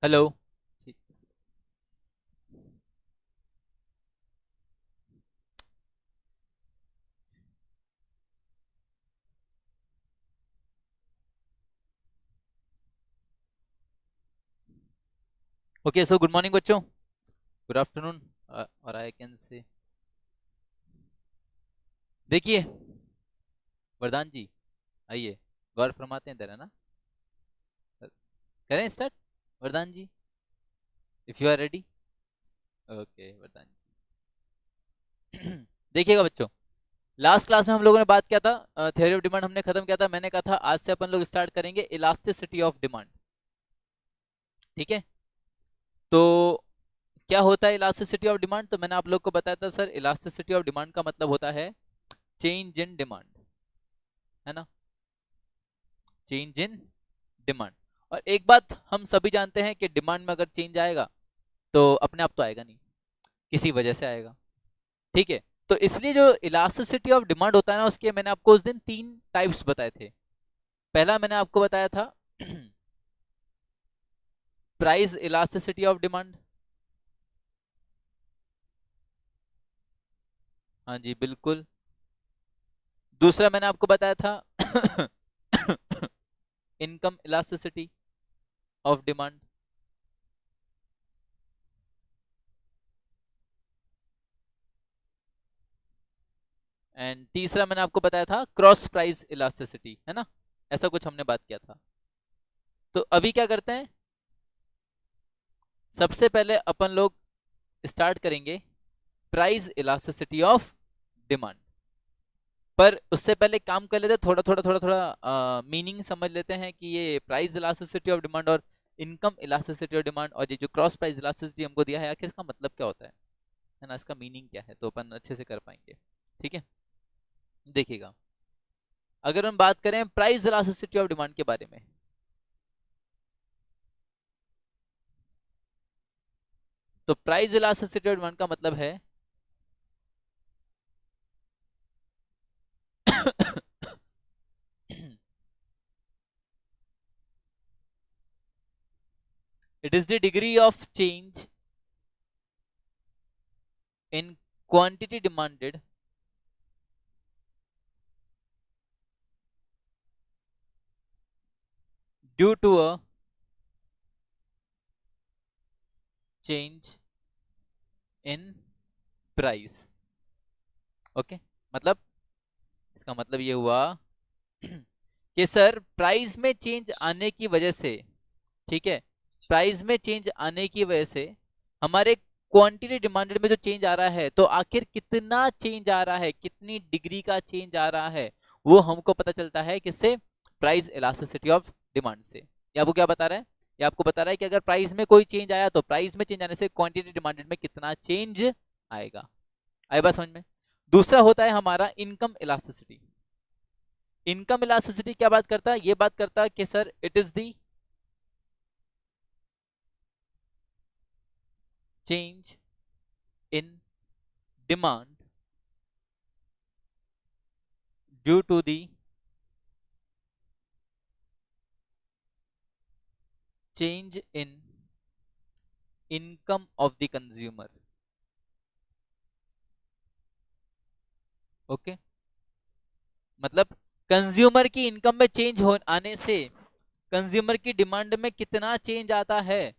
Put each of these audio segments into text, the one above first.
Hello. ठीक। Okay, so good morning बच्चों। Good afternoon. और आई कैन से देखिए, वरदान जी, आइए, गौर फरमाते हैं जरा ना। करें start, Vardaan ji, if you are ready. Okay Vardaan ji. देखिएगा बच्चों, लास्ट क्लास में हम लोगों ने बात किया था, थ्योरी ऑफ डिमांड हमने खत्म किया था। मैंने कहा था आज से अपन लोग स्टार्ट करेंगे इलास्टिसिटी ऑफ डिमांड। ठीक है, तो क्या होता है इलास्टिसिटी ऑफ डिमांड? तो मैंने आप लोग को बताया था सर, इलास्टिसिटी ऑफ डिमांड का मतलब होता है चेंज इन डिमांड, है ना, चेंज इन डिमांड। और एक बात हम सभी जानते हैं कि डिमांड में अगर चेंज आएगा तो अपने आप तो आएगा नहीं, किसी वजह से आएगा। ठीक है, तो इसलिए जो इलास्टिसिटी ऑफ डिमांड होता है ना, उसके मैंने आपको उस दिन तीन टाइप्स बताए थे। पहला मैंने आपको बताया था प्राइस इलास्टिसिटी ऑफ डिमांड। हाँ जी बिल्कुल। दूसरा मैंने आपको बताया था income elasticity of demand. And तीसरा मैंने आपको बताया था क्रॉस प्राइस इलास्टिसिटी, है ना, ऐसा कुछ हमने बात किया था। तो अभी क्या करते हैं, सबसे पहले अपन लोग स्टार्ट करेंगे प्राइस इलास्टिसिटी ऑफ डिमांड। पर उससे पहले काम कर लेते हैं, थोड़ा मीनिंग समझ लेते हैं कि ये प्राइस इलास्टिसिटी ऑफ डिमांड और इनकम इलास्टिसिटी ऑफ डिमांड और ये जो क्रॉस प्राइस इलास्टिसिटी हमको दिया है, आखिर इसका मतलब क्या होता है ना, इसका मीनिंग क्या है, तो अपन अच्छे से कर पाएंगे। ठीक है, देखिएगा, अगर हम बात करें प्राइस इलास्टिसिटी ऑफ डिमांड के बारे में, तो प्राइस इलास्टिसिटी ऑफ डिमांड का मतलब है it is the degree of change in quantity demanded due to a change in price। Okay, मतलब इसका मतलब ये हुआ कि सर प्राइस में चेंज आने की वजह से, ठीक है, प्राइस में चेंज आने की वजह से हमारे क्वांटिटी डिमांडेड में जो चेंज आ रहा है, तो आखिर कितना चेंज आ रहा है, कितनी डिग्री का चेंज आ रहा है, वो हमको पता चलता है किससे? प्राइस इलास्टिसिटी ऑफ डिमांड से। ये आपको क्या बता रहा है? ये आपको बता रहा है कि अगर प्राइस में कोई चेंज आया तो प्राइस में चेंज आने से क्वांटिटी डिमांडेड में कितना चेंज आएगा। आई बात समझ में? दूसरा होता है हमारा इनकम इलास्टिसिटी। इनकम इलास्टिसिटी क्या बात करता है? ये बात करता है कि sir it is the change in demand due to the change in income of the consumer. Okay, मतलब कंज्यूमर की इनकम में चेंज हो आने से कंज्यूमर की डिमांड में कितना चेंज आता है,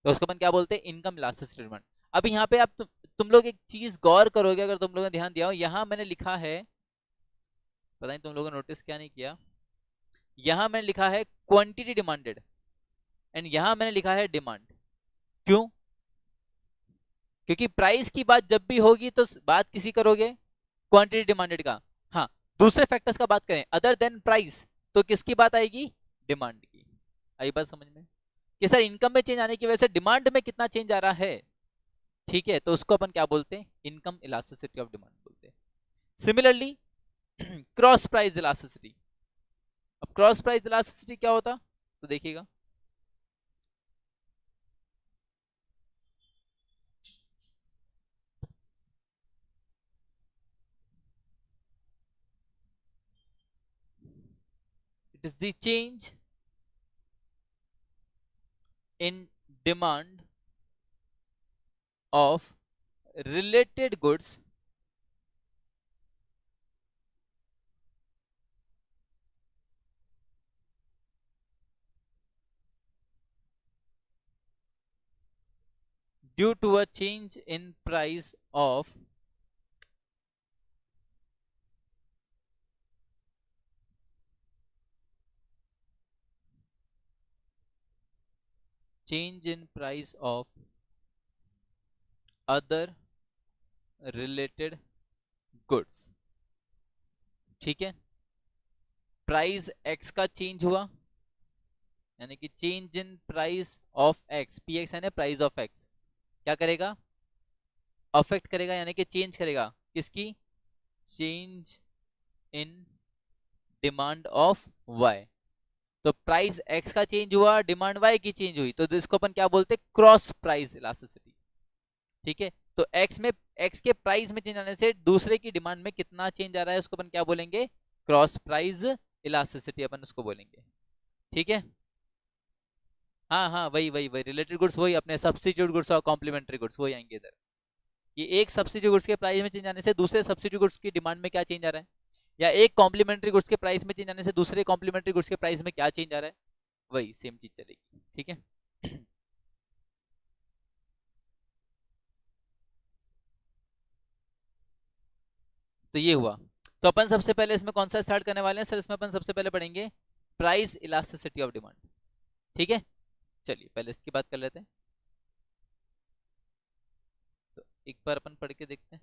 तो उसको अपन क्या बोलते हैं? Income elasticity demand. अब यहाँ पे आप तुम लोग एक चीज गौर करोगे, अगर तुम लोगों ने ध्यान दिया हो, यहाँ मैंने लिखा है, पता नहीं तुम लोगों ने नोटिस क्या नहीं किया, यहाँ मैंने लिखा है क्वांटिटी डिमांडेड एंड यहाँ मैंने लिखा है डिमांड। क्यों? क्योंकि प्राइस की बात जब भी होगी तो बात किसी करोगे? क्वांटिटी डिमांडेड का। हाँ, दूसरे फैक्टर्स का बात करें अदर देन प्राइस, तो किसकी बात आएगी? डिमांड की। आई बात समझ में कि सर इनकम में चेंज आने की वजह से डिमांड में कितना चेंज आ रहा है? ठीक है, तो उसको अपन क्या बोलते हैं? इनकम इलास्टिसिटी ऑफ डिमांड बोलते हैं। Similarly cross price elasticity. अब क्रॉस प्राइस इलास्टिसिटी क्या होता, तो देखिएगा, it is the change in demand of related goods due to a change in price of other related goods। ठीक है, प्राइस एक्स का चेंज हुआ, यानी कि change in price of x, P x है ना प्राइस ऑफ एक्स, क्या करेगा, अफेक्ट करेगा, यानी कि चेंज करेगा किसकी, change in demand of Y. तो प्राइस एक्स का चेंज हुआ, डिमांड वाई की चेंज हुई, तो इसको अपन क्या बोलते हैं, क्रॉस प्राइस इलास्टिसिटी। ठीक है, तो एक्स में, एक्स के प्राइस में चेंज आने से दूसरे की डिमांड में कितना चेंज आ रहा है, उसको अपन क्या बोलेंगे, क्रॉस प्राइस इलास्टिसिटी अपन उसको बोलेंगे। ठीक है, हाँ हाँ, वही वही वही रिलेटेड गुड्स, वही अपने सब्स्टिट्यूट गुड्स और कॉम्प्लीमेंट्री गुड्स वही आएंगे इधर। ये एक सब्स्टिट्यूट गुड्स के प्राइस में चेंज आने से दूसरे सब्स्टिट्यूट गुड्स की डिमांड में क्या चेंज आ रहा है, या एक कॉम्प्लीमेंट्री गुड्स के प्राइस में चेंज आने से दूसरे कॉम्प्लीमेंट्री गुड्स के प्राइस में क्या चेंज आ रहा है, वही सेम चीज चलेगी। ठीक है, तो ये हुआ। तो अपन सबसे पहले इसमें कौन सा स्टार्ट करने वाले हैं सर, इसमें अपन सबसे पहले पढ़ेंगे प्राइस इलास्टिसिटी ऑफ डिमांड। ठीक है, चलिए पहले इसकी बात कर लेते हैं। तो एक बार अपन पढ़ के देखते हैं।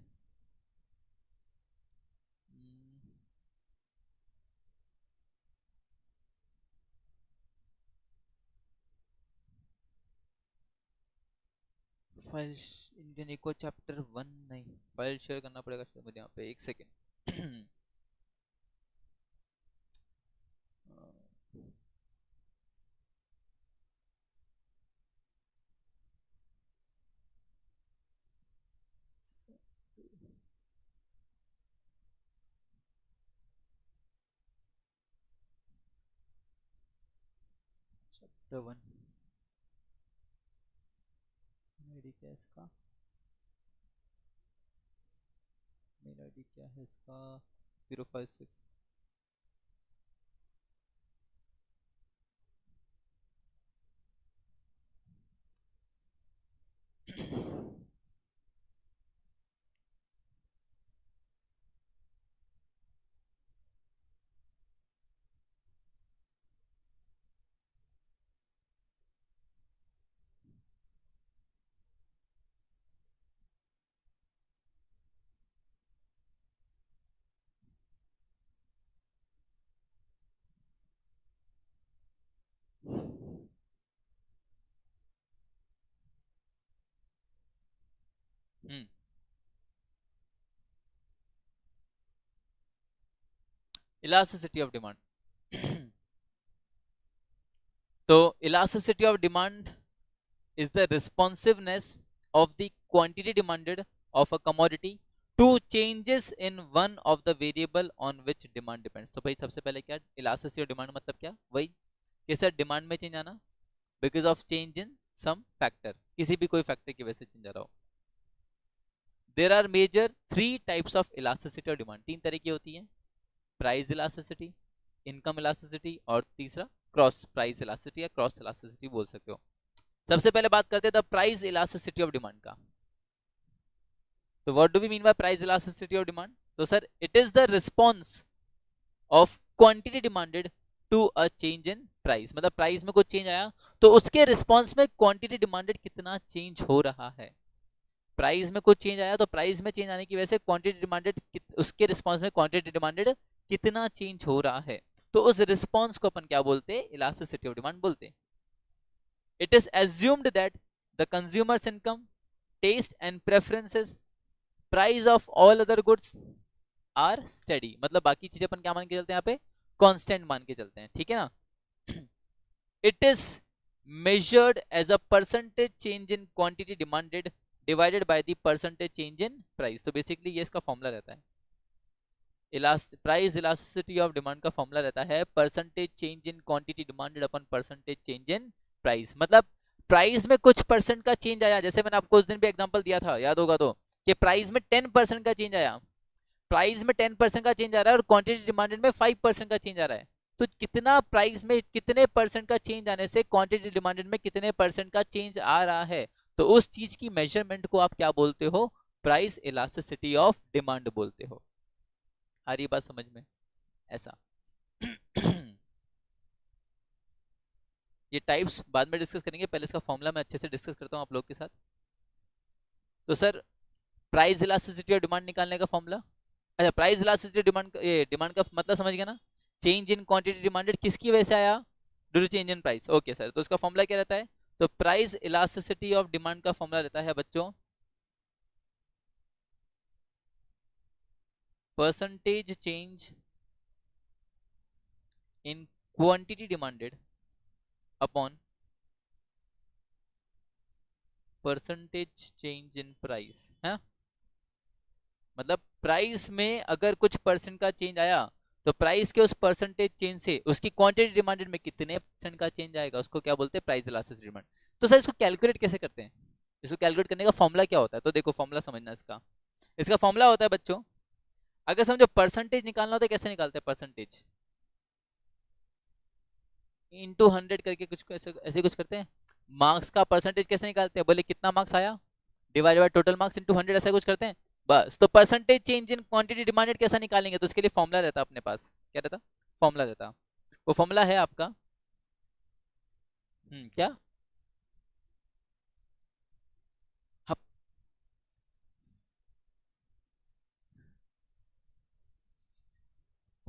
फाइल इंडियन इको चैप्टर 1, नहीं फाइल शेयर करना पड़ेगा शायद मुझे यहाँ पे, एक सेकेंड। चैप्टर 1 आईडी क्या है इसका, मेल आईडी क्या है इसका, 056। Elasticity of demand. तो elasticity of demand is the responsiveness of the quantity demanded of a commodity to changes in one of the variable on which demand depends। तो भाई सबसे पहले क्या, इलास्टिसिटी ऑफ डिमांड मतलब क्या, वही कि सर डिमांड में चेंज आना because of change in some factor, किसी भी कोई फैक्टर की वजह से चेंज आ रहा हो। There are major 3 types of elasticity of demand, 3 तरह की होती है, प्राइस इलास्टिसिटी, इनकम इलास्टिसिटी और तीसरा क्रॉस प्राइस इलास्टिसिटी या क्रॉस इलास्टिसिटी बोल सकते हो। सबसे पहले बात करते हैं the price elasticity of demand का। तो what do we mean by price elasticity of demand, तो sir it is the response of quantity demanded to a change in price, मतलब प्राइस में कुछ चेंज आया तो उसके रिस्पॉन्स में क्वांटिटी डिमांडेड कितना चेंज हो रहा है। प्राइस में कुछ चेंज आया तो प्राइस में चेंज आने की वजह से क्वांटिटी डिमांडेड, उसके रिस्पॉन्स में क्वांटिटी डिमांडेड कितना चेंज हो रहा है, तो उस रिस्पॉन्स को अपन क्या बोलते हैं, इलास्टिसिटी ऑफ डिमांड बोलते हैं। It is assumed that the consumer's income, taste and preferences, price of all other goods are steady, मतलब बाकी चीजें अपन क्या मान के चलते हैं यहाँ पे, कांस्टेंट मान के चलते हैं। ठीक है ना। It is measured as a percentage change in quantity demanded divided by the percentage change in price। तो बेसिकली ये इसका फॉर्मूला रहता है, प्राइस इलास्टिसिटी ऑफ डिमांड का फॉर्मूला रहता है percentage change in quantity demanded upon percentage change in price. मतलब price में कुछ परसेंट का चेंज आया, जैसे मैंने आपको उस दिन भी एग्जांपल दिया था, याद होगा तो, कि प्राइस में 10% का चेंज आया, प्राइस में 10% का चेंज आ रहा है और क्वांटिटी डिमांडेड में 5% का चेंज आ रहा है, तो कितना प्राइस में कितने परसेंट का चेंज आने से क्वांटिटी डिमांडेड में कितने परसेंट का चेंज आ रहा है, तो उस चीज की मेजरमेंट को आप क्या बोलते हो, प्राइस इलास्टिसिटी ऑफ डिमांड बोलते हो। आ रही बात समझ में? ऐसा ये टाइप्स बाद में डिस्कस करेंगे, पहले इसका फॉर्मूला मैं अच्छे से डिस्कस करता हूं आप लोग के साथ। तो सर प्राइस इलास्टिसिटी और डिमांड निकालने का फॉर्मूला, अच्छा प्राइस इलास्टिसिटी डिमांड, ये डिमांड का मतलब समझ गया ना, चेंज इन क्वांटिटी डिमांडेड किसकी वजह से आया, due to change in price. Okay sir, तो इसका फॉर्मूला क्या रहता है, तो प्राइस इलास्टिसिटी ऑफ डिमांड का फॉर्मूला रहता है बच्चों, percentage change in quantity demanded upon percentage change in price है। मतलब प्राइस में अगर कुछ परसेंट का चेंज आया तो प्राइस के उस परसेंटेज चेंज से उसकी क्वांटिटी डिमांडेड में कितने परसेंट का चेंज आएगा, उसको क्या बोलते हैं, प्राइस इलास्टिसिटी डिमांड। तो सर इसको कैलकुलेट कैसे करते हैं, इसको कैलकुलेट करने का फॉर्मूला क्या होता है, तो देखो फॉर्मूला समझना इसका। इसका फॉर्मूला होता है बच्चों, अगर समझो परसेंटेज निकालना होता है, कैसे निकालते हैं, परसेंटेज इंटू 100 करके कुछ ऐसे ऐसे कुछ करते हैं। मार्क्स का परसेंटेज कैसे निकालते हैं, बोले कितना मार्क्स आया divide by total marks into 100, ऐसा कुछ करते हैं बस। तो percentage change in quantity demanded कैसा निकालेंगे, तो उसके लिए फॉर्मूला रहता है अपने पास, क्या रहता, फॉर्मूला रहता, वो फॉर्मूला है आपका, क्या, हाँ,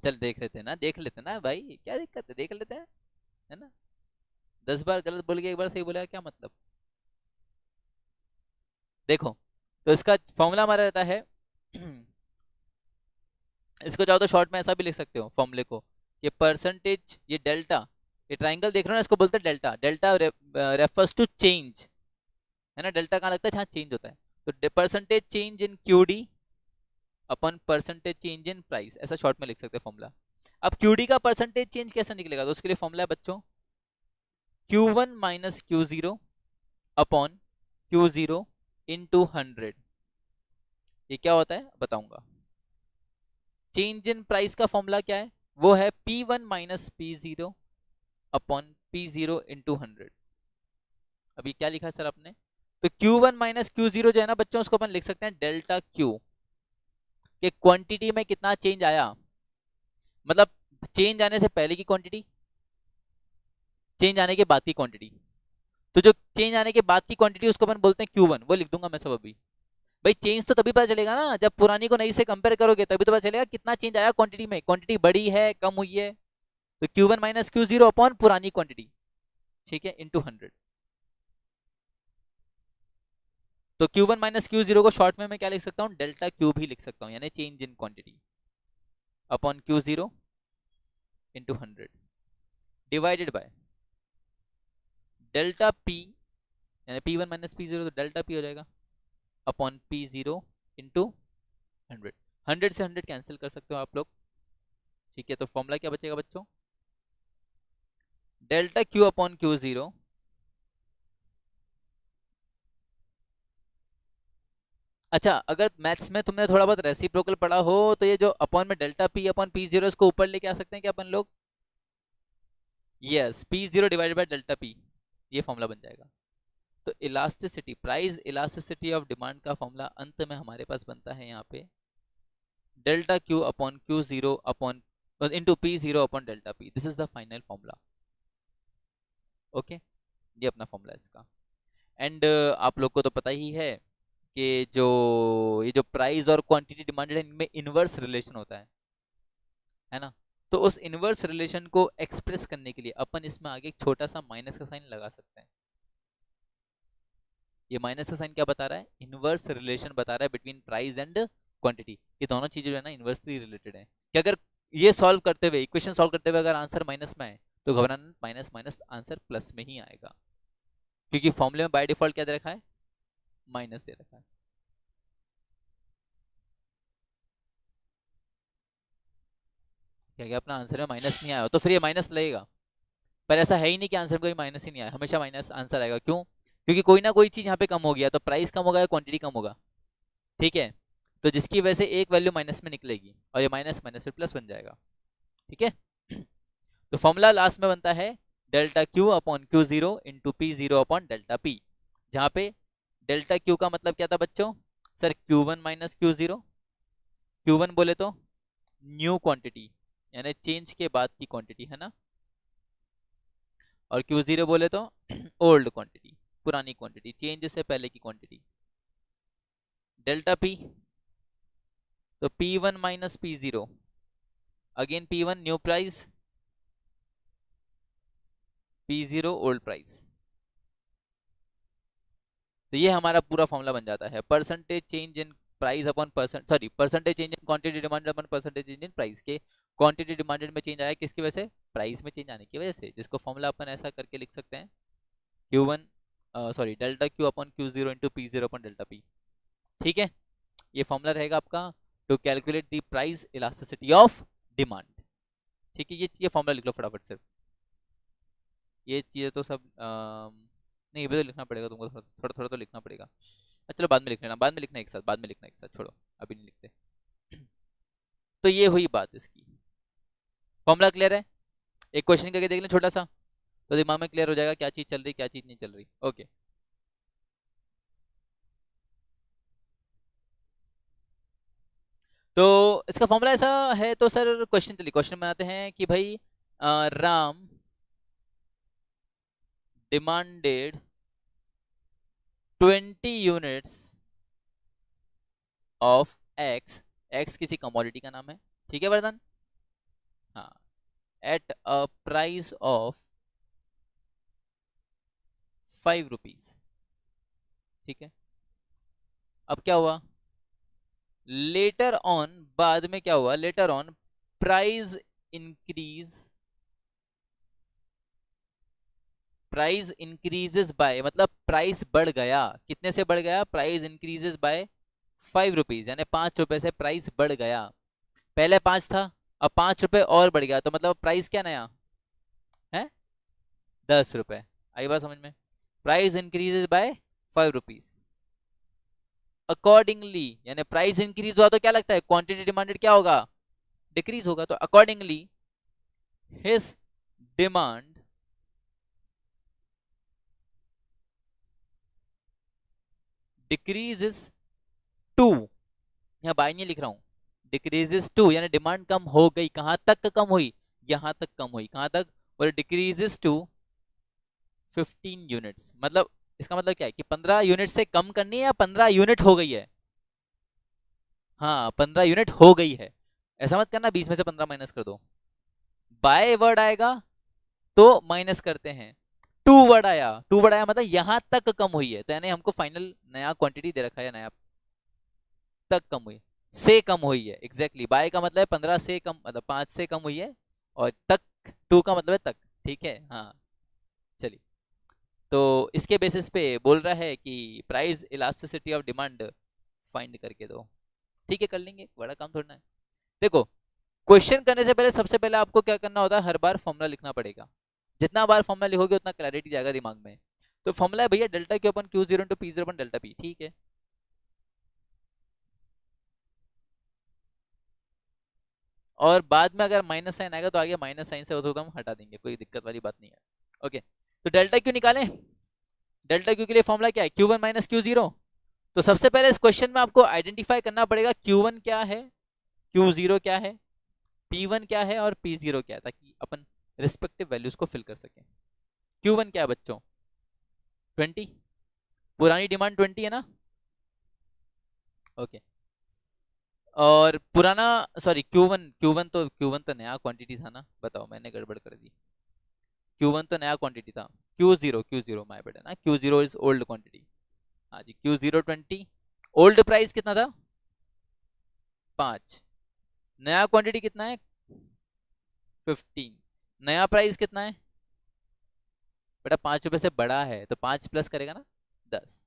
चल देख लेते हैं ना, देख लेते हैं ना भाई, क्या दिक्कत है, देख लेते हैं, है ना। 10 बार गलत बोल के एक बार सही बोलेगा, क्या मतलब। देखो तो इसका फॉर्मूला हमारा रहता है इसको चाहो तो शॉर्ट में ऐसा भी लिख सकते हो फॉर्मूले को, ये परसेंटेज, ये डेल्टा, ये ट्राइंगल देख रहे हो ना, इसको बोलते हैं delta, delta refers to change, है ना, डेल्टा कहाँ लगता है, जहाँ चेंज होता है, तो percentage change in QD upon percentage change in price, ऐसा शॉर्ट में लिख सकते हैं फॉर्मूला। अब क्यूडी का परसेंटेज चेंज कैसे निकलेगा, तो उसके लिए फॉर्मूला है बच्चों, Q1 minus Q0 upon Q0 into 100। ये क्या होता है बताऊंगा। चेंज इन प्राइस का फॉर्मूला क्या है, वो है P1 minus P0 upon P0 into 100। अभी क्या लिखा है सर आपने, तो Q1 माइनस Q0 जो है ना बच्चों, उसको अपन लिख सकते हैं डेल्टा Q, कि क्वांटिटी में कितना चेंज आया, मतलब चेंज आने से पहले की क्वांटिटी, चेंज आने के बाद की क्वांटिटी, तो जो चेंज आने के बाद की क्वांटिटी उसको अपन बोलते हैं Q1, वो लिख दूंगा मैं सब अभी। भाई चेंज तो तभी पता चलेगा ना, जब पुरानी को नई से कंपेयर करोगे तभी तो पता चलेगा कितना चेंज आया क्वांटिटी में, क्वांटिटी बढ़ी है कम हुई है, तो Q1 माइनस Q0 अपॉन पुरानी क्वांटिटी, ठीक है, इंटू 100। तो Q1 माइनस Q0 को शॉर्ट में मैं क्या लिख सकता हूँ, डेल्टा Q भी लिख सकता हूँ, यानी change in quantity upon Q0 into 100 divided by delta P, यानी P1 माइनस P0 तो डेल्टा P हो जाएगा अपॉन P0 इंटू 100। 100 से 100 कैंसिल कर सकते हो आप लोग, ठीक है, तो फॉर्मूला क्या बचेगा बच्चों, डेल्टा Q अपॉन Q0 अच्छा, अगर मैथ्स में तुमने थोड़ा बहुत रेसिप्रोकल पढ़ा हो तो ये जो अपॉन में डेल्टा P अपॉन P0 इसको ऊपर लेके आ सकते हैं क्या अपन लोग, yes, P0 divided by delta P, ये फॉर्मूला बन जाएगा। तो elasticity, price elasticity of demand का फॉर्मूला अंत में हमारे पास बनता है यहाँ पे delta Q upon Q0 upon into P0 upon delta P, this is the final formula. Okay, ये अपना फॉर्मूला है इसका। एंड आप लोग को तो पता ही है कि जो ये जो प्राइस और क्वांटिटी डिमांडेड है इनमें इनवर्स रिलेशन होता है ना, तो उस इनवर्स रिलेशन को एक्सप्रेस करने के लिए अपन इसमें आगे एक छोटा सा माइनस का साइन लगा सकते हैं। ये माइनस का साइन क्या बता रहा है, इनवर्स रिलेशन बता रहा है बिटवीन प्राइस एंड क्वांटिटी, ये दोनों चीजें जो है ना इनवर्सली रिलेटेड है, कि अगर ये सॉल्व करते हुए, इक्वेशन सॉल्व करते हुए अगर आंसर माइनस में आए तो घबराना, माइनस माइनस आंसर प्लस में ही आएगा, क्योंकि फॉर्मूले में बाय डिफॉल्ट क्या दे रखा है, माइनस दे रखा है। क्या क्या अपना आंसर में माइनस नहीं आया हो तो फिर ये माइनस लगेगा, पर ऐसा है ही नहीं कि आंसर में कोई माइनस ही नहीं आया, हमेशा माइनस आंसर आएगा, क्यों, क्योंकि कोई ना कोई चीज यहाँ पे कम हो गया, तो प्राइस कम होगा या क्वांटिटी कम होगा, ठीक है। तो जिसकी वजह से एक वैल्यू माइनस में निकलेगी और ये माइनस माइनस फिर प्लस बन जाएगा, ठीक है। तो फॉर्मूला लास्ट में बनता है delta Q upon Q zero into P zero upon delta P, जहां पे डेल्टा क्यू का मतलब क्या था बच्चों, sir Q one minus Q zero, Q one बोले तो न्यू क्वांटिटी यानी चेंज के बाद की क्वांटिटी है ना, और क्यू जीरो बोले तो ओल्ड क्वांटिटी, पुरानी क्वांटिटी, चेंज से पहले की क्वांटिटी। डेल्टा पी, तो P one minus P zero, again P one new price, P zero old price. तो ये हमारा पूरा फॉर्मूला बन जाता है, percentage change in price upon percentage change in quantity demanded upon percentage change in price के quantity demanded में change आया किसकी वजह से, प्राइस में चेंज आने की वजह से, जिसको फॉर्मूला अपन ऐसा करके लिख सकते हैं Q one delta Q upon Q zero into P zero upon delta P, ठीक है। ये फॉर्मूला रहेगा आपका to calculate the price elasticity of demand, ठीक है। ये फॉर्मूला लिख लो फटाफट से, ये चीज़ें तो सब नहीं, ये तो लिखना पड़ेगा तुमको, थोड़ा थोड़ा थोड़ा तो लिखना पड़ेगा। चलो बाद में लिख लेना, बाद में लिखना एक साथ, बाद में लिखना एक साथ, छोड़ो अभी नहीं लिखते। तो ये हुई बात इसकी, फॉर्मूला क्लियर है। एक क्वेश्चन करके देख लें छोटा सा, तो दिमाग में क्लियर हो जाएगा क्या चीज चल रही क्या चीज नहीं चल रही। ओके, तो इसका फॉर्मूला ऐसा है, तो सर क्वेश्चन चलिए क्वेश्चन बनाते हैं कि भाई Ram demanded 20 units of x, x किसी कमोडिटी का नाम है, ठीक है वरदान, हाँ, at a price of 5 rupees, ठीक है। अब क्या हुआ, लेटर ऑन, बाद में क्या हुआ, later on price increase, price increases by, मतलब प्राइस बढ़ गया, कितने से बढ़ गया, प्राइस इंक्रीजेस बाय 5 रुपीज, यानी 5 रुपए से प्राइस बढ़ गया, पहले 5 था अब 5 रुपए और बढ़ गया, तो मतलब प्राइस क्या नया है, 10 रुपए। आई बात समझ में, price increases by 5 rupees, accordingly, यानी प्राइस इंक्रीज हुआ तो क्या लगता है क्वांटिटी डिमांडेड क्या होगा, डिक्रीज होगा, तो accordingly his demand decreases to, यहाँ बाय नहीं लिख रहा हूं, डिक्रीजेस टू यानी डिमांड कम हो गई, कहां तक कम हुई, यहां तक कम हुई, कहां तक, और डिक्रीजेस टू 15 यूनिट्स, मतलब इसका मतलब क्या है कि 15 यूनिट से कम करनी है या 15 यूनिट हो गई है, हाँ 15 यूनिट हो गई है, ऐसा मत करना 20 में से 15 माइनस कर दो, बाय वर्ड आएगा तो माइनस करते हैं, टू वर्ड आया, टू वर्ड आया मतलब यहां तक कम हुई है, तो यानी हमको फाइनल नया क्वांटिटी दे रखा है, नया तक कम हुई, से कम हुई है, एग्जैक्टली बाय का मतलब है 15 से कम, मतलब 5 से कम हुई है, और तक, टू का मतलब है तक, ठीक है, हाँ चलिए। तो इसके बेसिस पे बोल रहा है कि price elasticity of demand find करके दो, ठीक है कर लेंगे, बड़ा काम थोड़ा है। देखो क्वेश्चन करने से पहले सबसे पहले आपको क्या करना होता है, हर बार फॉर्मूला लिखना पड़ेगा, जितना बार फॉर्मूला लिखोगे उतना क्लैरिटी जाएगा दिमाग में। तो फॉर्मूला है भैया delta Q upon Q zero into P zero upon delta P, ठीक है। और बाद में अगर माइनस साइन आएगा तो आगे माइनस साइन से हम हटा देंगे, कोई दिक्कत वाली बात नहीं है। ओके, तो डेल्टा क्यू निकालें, डेल्टा क्यू के लिए फॉर्मूला क्या है, Q one minus Q zero. तो सबसे पहले इस क्वेश्चन में आपको आइडेंटिफाई करना पड़ेगा क्यू वन क्या है, क्यू जीरो क्या है, पी वन क्या है और पी जीरो क्या है, ताकि अपन रिस्पेक्टिव वैल्यूज को फिल कर सकें। क्यू वन क्या है बच्चों, 20, पुरानी डिमांड 20 है ना, ओके। और पुराना, सॉरी क्यू वन तो नया क्वांटिटी था ना, बताओ मैंने गड़बड़ कर दी, क्यू वन तो नया क्वांटिटी था, क्यू जीरो माय बैड है ना, Q zero is old quantity, हाँ जी, क्यू जीरो 20, ओल्ड प्राइस कितना था 5, नया क्वांटिटी कितना है 15, नया प्राइस कितना है बेटा, 5 रुपए से बड़ा है तो 5 प्लस करेगा ना 10।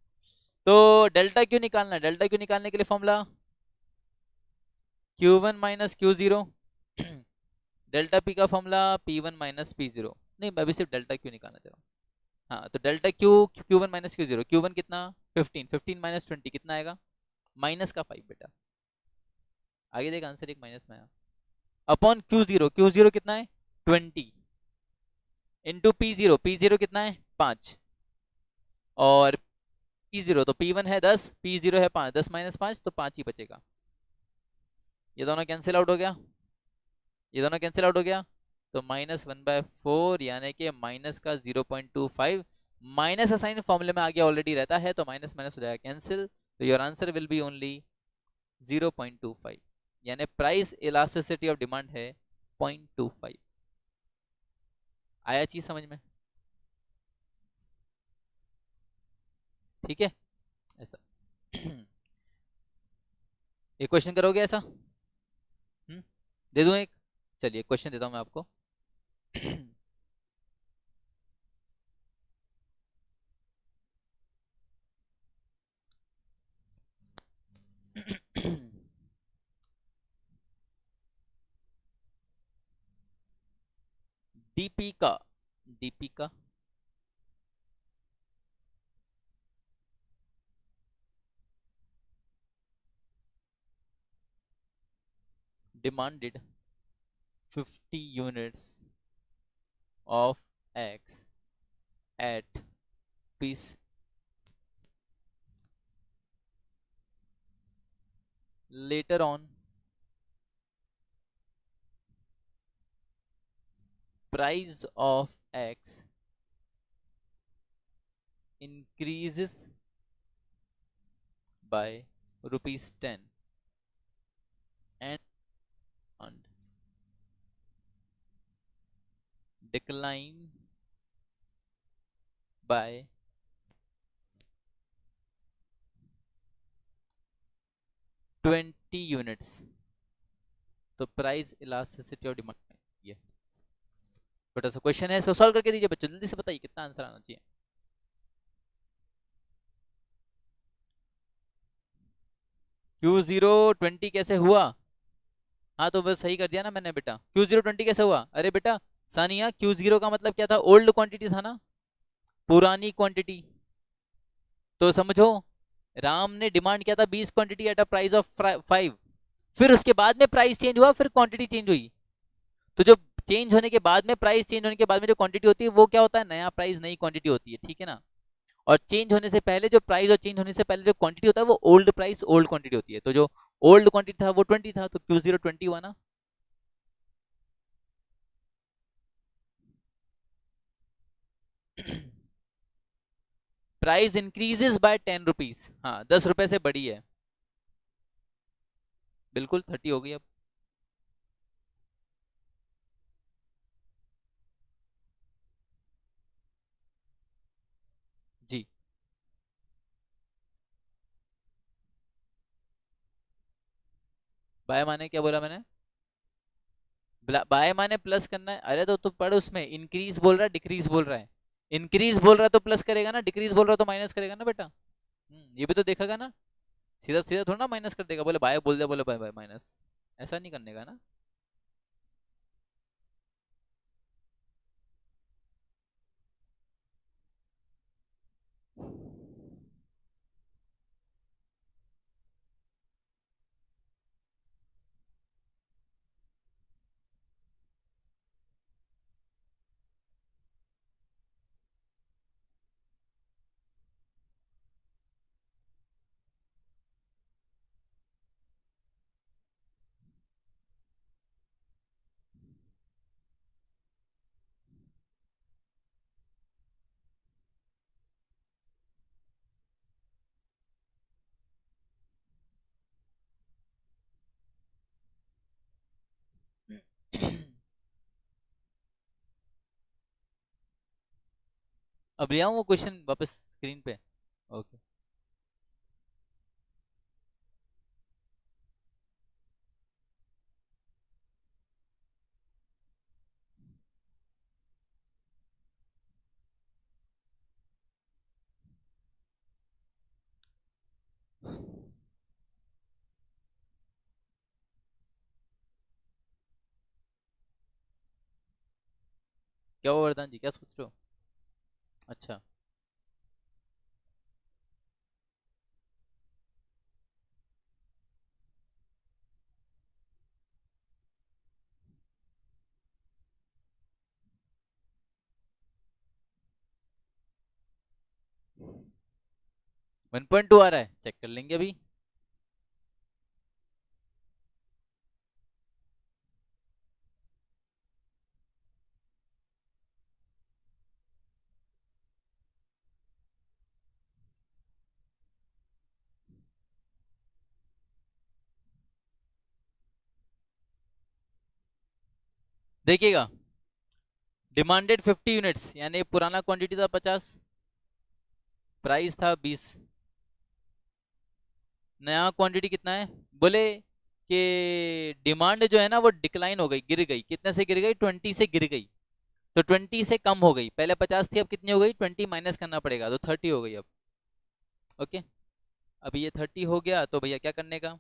तो डेल्टा क्यू निकालना है, डेल्टा क्यू निकालने के लिए formula Q one minus Q zero, delta P का formula P one minus P zero, नहीं मैं अभी सिर्फ डेल्टा क्यू निकालना चाह रहा हूँ, हाँ, तो delta Q, Q1 minus Q0, Q1 कितना 15, 15 माइनस 20 कितना आएगा, माइनस का 5 बेटा, आगे देख आंसर एक माइनस में आया, अपॉन Q0, Q0 कितना है 20, इंटू P0, P0 कितना है 5, और P0 तो P1 है 10, P0 है 5, 10 माइनस 5 तो 5 ही बचेगा, ये दोनों कैंसिल आउट हो गया, ये दोनों कैंसिल आउट हो गया, तो -1/4 यानी कि माइनस का 0.25, माइनस का साइन फॉर्मूले में आगे ऑलरेडी रहता है, तो माइनस माइनस हो जाएगा कैंसिल, तो your answer will be only 0.25, यानी प्राइस इलास्टिसिटी ऑफ डिमांड है 0.25। आया चीज समझ में? ठीक है, ऐसा एक क्वेश्चन करोगे ऐसा? दे दूं एक, चलिए क्वेश्चन देता हूं मैं आपको Deepika, Deepika demanded 50 units of X at piece. Later on, price of X increases by rupees 10 and decline by 20 units, तो प्राइस इलास्टिसिटी ऑफ डिमांड, ये छोटा सा क्वेश्चन है, इसको सॉल्व करके दीजिए बच्चों, जल्दी से बताइए कितना आंसर आना चाहिए। Q0 20 कैसे हुआ? हाँ तो बस सही कर दिया ना मैंने बेटा, Q0 20 कैसे हुआ? अरे बेटा सानिया, Q0 का मतलब क्या था, ओल्ड क्वांटिटी था ना, पुरानी क्वांटिटी, तो समझो राम ने डिमांड किया था 20 quantity at a price of 5, फिर उसके बाद में प्राइस चेंज हुआ, फिर क्वांटिटी चेंज हुई, तो जो चेंज होने के बाद में, प्राइस चेंज होने के बाद में जो क्वांटिटी होती है वो क्या होता है, नया प्राइस नई क्वांटिटी होती है, ठीक है ना, और चेंज होने से पहले जो प्राइस, और चेंज होने से पहले जो क्वांटिटी होता है वो ओल्ड प्राइस ओल्ड क्वांटिटी होती है, तो जो ओल्ड क्वांटिटी था वो 20 था, तो Q0 20 हुआ ना। प्राइस इंक्रीजेस बाय 10 रुपीज, हाँ 10 रुपए से बड़ी है, बिल्कुल 30 हो गई अब। जी, बाय माने क्या बोला मैंने, बाय माने प्लस करना है, अरे तो पढ़, उसमें इंक्रीज बोल रहा है डिक्रीज बोल रहा है, इंक्रीज बोल रहा है तो प्लस करेगा ना, डिक्रीज बोल रहा है तो माइनस करेगा ना बेटा, ये भी तो देखेगा ना, सीधा सीधा थोड़ा ना माइनस कर देगा, बोले बाय बोल दिया बोले बाय बाय माइनस, ऐसा नहीं करने का ना। अब ले आऊं वो क्वेश्चन वापस स्क्रीन पे? ओके, क्या हुआ वरदान जी, क्या सोच रहे हो? अच्छा, वन पॉइंट टू आ रहा है, चेक कर लेंगे अभी। देखिएगा, डिमांडेड 50 यूनिट्स, यानी पुराना क्वांटिटी था 50, प्राइस था 20, नया क्वांटिटी कितना है, बोले कि डिमांड जो है ना वो डिक्लाइन हो गई, गिर गई, कितने से गिर गई, 20 से गिर गई। तो 20 से कम हो गई, पहले 50 थी, अब कितनी हो गई, 20 माइनस करना पड़ेगा, तो 30 हो गई अब। ओके, अभी ये 30 हो गया, तो भैया क्या करने का,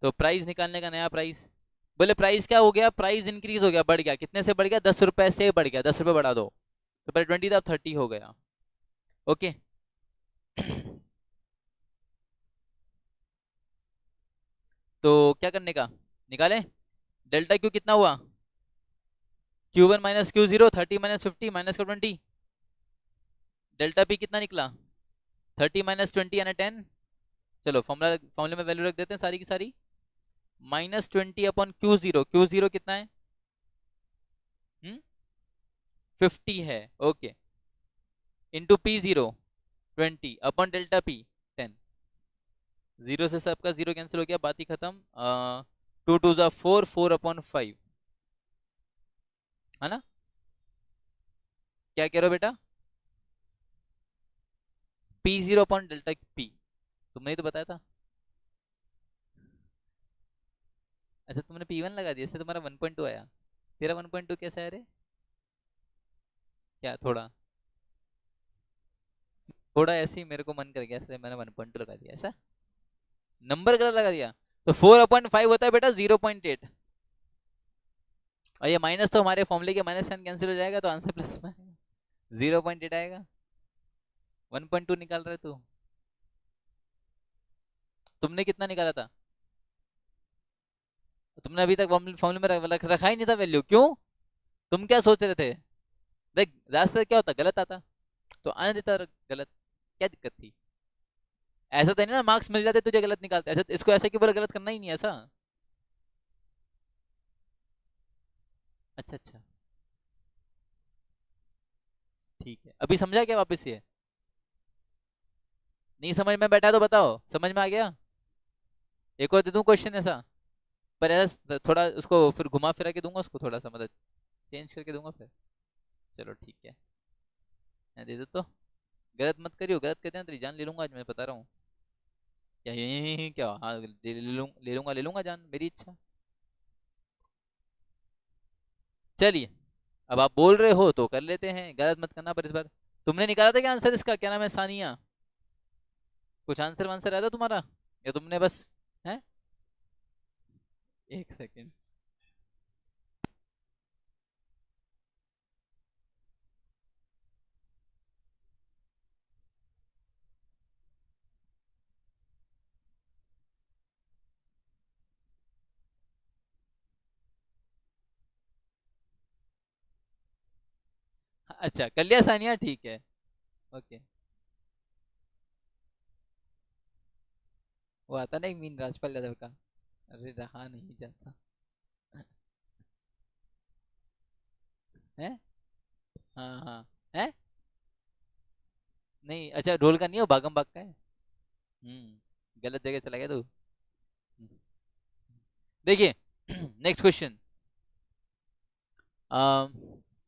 तो प्राइस निकालने का, नया प्राइस। बोले प्राइस क्या हो गया, प्राइस इंक्रीज हो गया, बढ़ गया, कितने से बढ़ गया, 10 रुपए से बढ़ गया, 10 रुपए बढ़ा दो, तो पहले 20 था, अब 30 हो गया। ओके। तो क्या करने का, निकालें, डेल्टा क्यू कितना हुआ, Q1 minus Q0, 30 minus 50 minus का 20, डेल्टा पी कितना निकला, 30 माइनस 20 यानी 10। चलो फॉर्मूले में वैल्यू रख देते हैं सारी की सारी, -20 अपॉन Q0, Q0 कितना है, 50 है, okay, into P0 20 upon delta P 10, zero से सबका जीरो कैंसिल हो गया, बात ही खत्म। 2 2 4, 4/5, है ना, क्या कह रहे हो बेटा, P0 अपॉन डेल्टा पी, तुमने ही तो बताया था। अच्छा, तुमने P1 लगा दिया, इससे तुम्हारा 1.2 आया, तेरा 1.2 कैसा है रे, क्या थोड़ा, थोड़ा ऐसे ही मेरे को मन कर गया, इसलिए मैंने 1.2 लगा दिया, ऐसा नंबर गलत लगा दिया। तो 4/5 होता है बेटा 0.8, और ये माइनस तो हमारे फॉर्मूले के माइनस साइन कैंसिल हो जाएगा, तो आंसर प्लस में 0.8 आएगा। 1.2 निकाल रहे तू, तुमने कितना निकाला था, तुमने अभी तक फॉर्मूले में रखा ही नहीं था वैल्यू, क्यों, तुम क्या सोच रहे थे, देख ज्यादातर क्या होता, गलत आता तो आने देता, गलत, क्या दिक्कत थी, ऐसा तो नहीं ना मार्क्स मिल जाते तुझे गलत निकालते, ऐसा इसको ऐसा क्यों बोला, गलत करना ही नहीं ऐसा। अच्छा अच्छा, ठीक है, अभी समझा क्या वापस से, नहीं समझ में बैठा तो बताओ, समझ में आ गया, एक और दे दूं क्वेश्चन ऐसा, पर ऐसा थोड़ा उसको फिर घुमा फिरा के दूंगा, उसको थोड़ा सा मतलब चेंज करके दूंगा फिर, चलो ठीक है, मैं दे दो तो, गलत मत करियो, गलत कहते हैं तेरी जान ले लूंगा आज, मैं बता रहा हूँ, क्या ये क्या, हाँ ले लूंगा जान, मेरी इच्छा। चलिए, अब आप बोल रहे हो तो कर लेते हैं, गलत मत करना पर इस बार। तुमने निकाला था क्या आंसर इसका, क्या नाम है, सानिया, कुछ आंसर वांसर आया था तुम्हारा, या तुमने बस, है, एक सेकेंड, अच्छा कर लिया सानिया, ठीक है, ओके, वो आता ना एक मीन राजपाल यादव का, अरे रहा नहीं जाता, है, हाँ हाँ, है, नहीं अच्छा ढोल का नहीं हो, भागम भाग का है, गलत जगह चला गया तू। हम्म, देखिए, नेक्स्ट क्वेश्चन,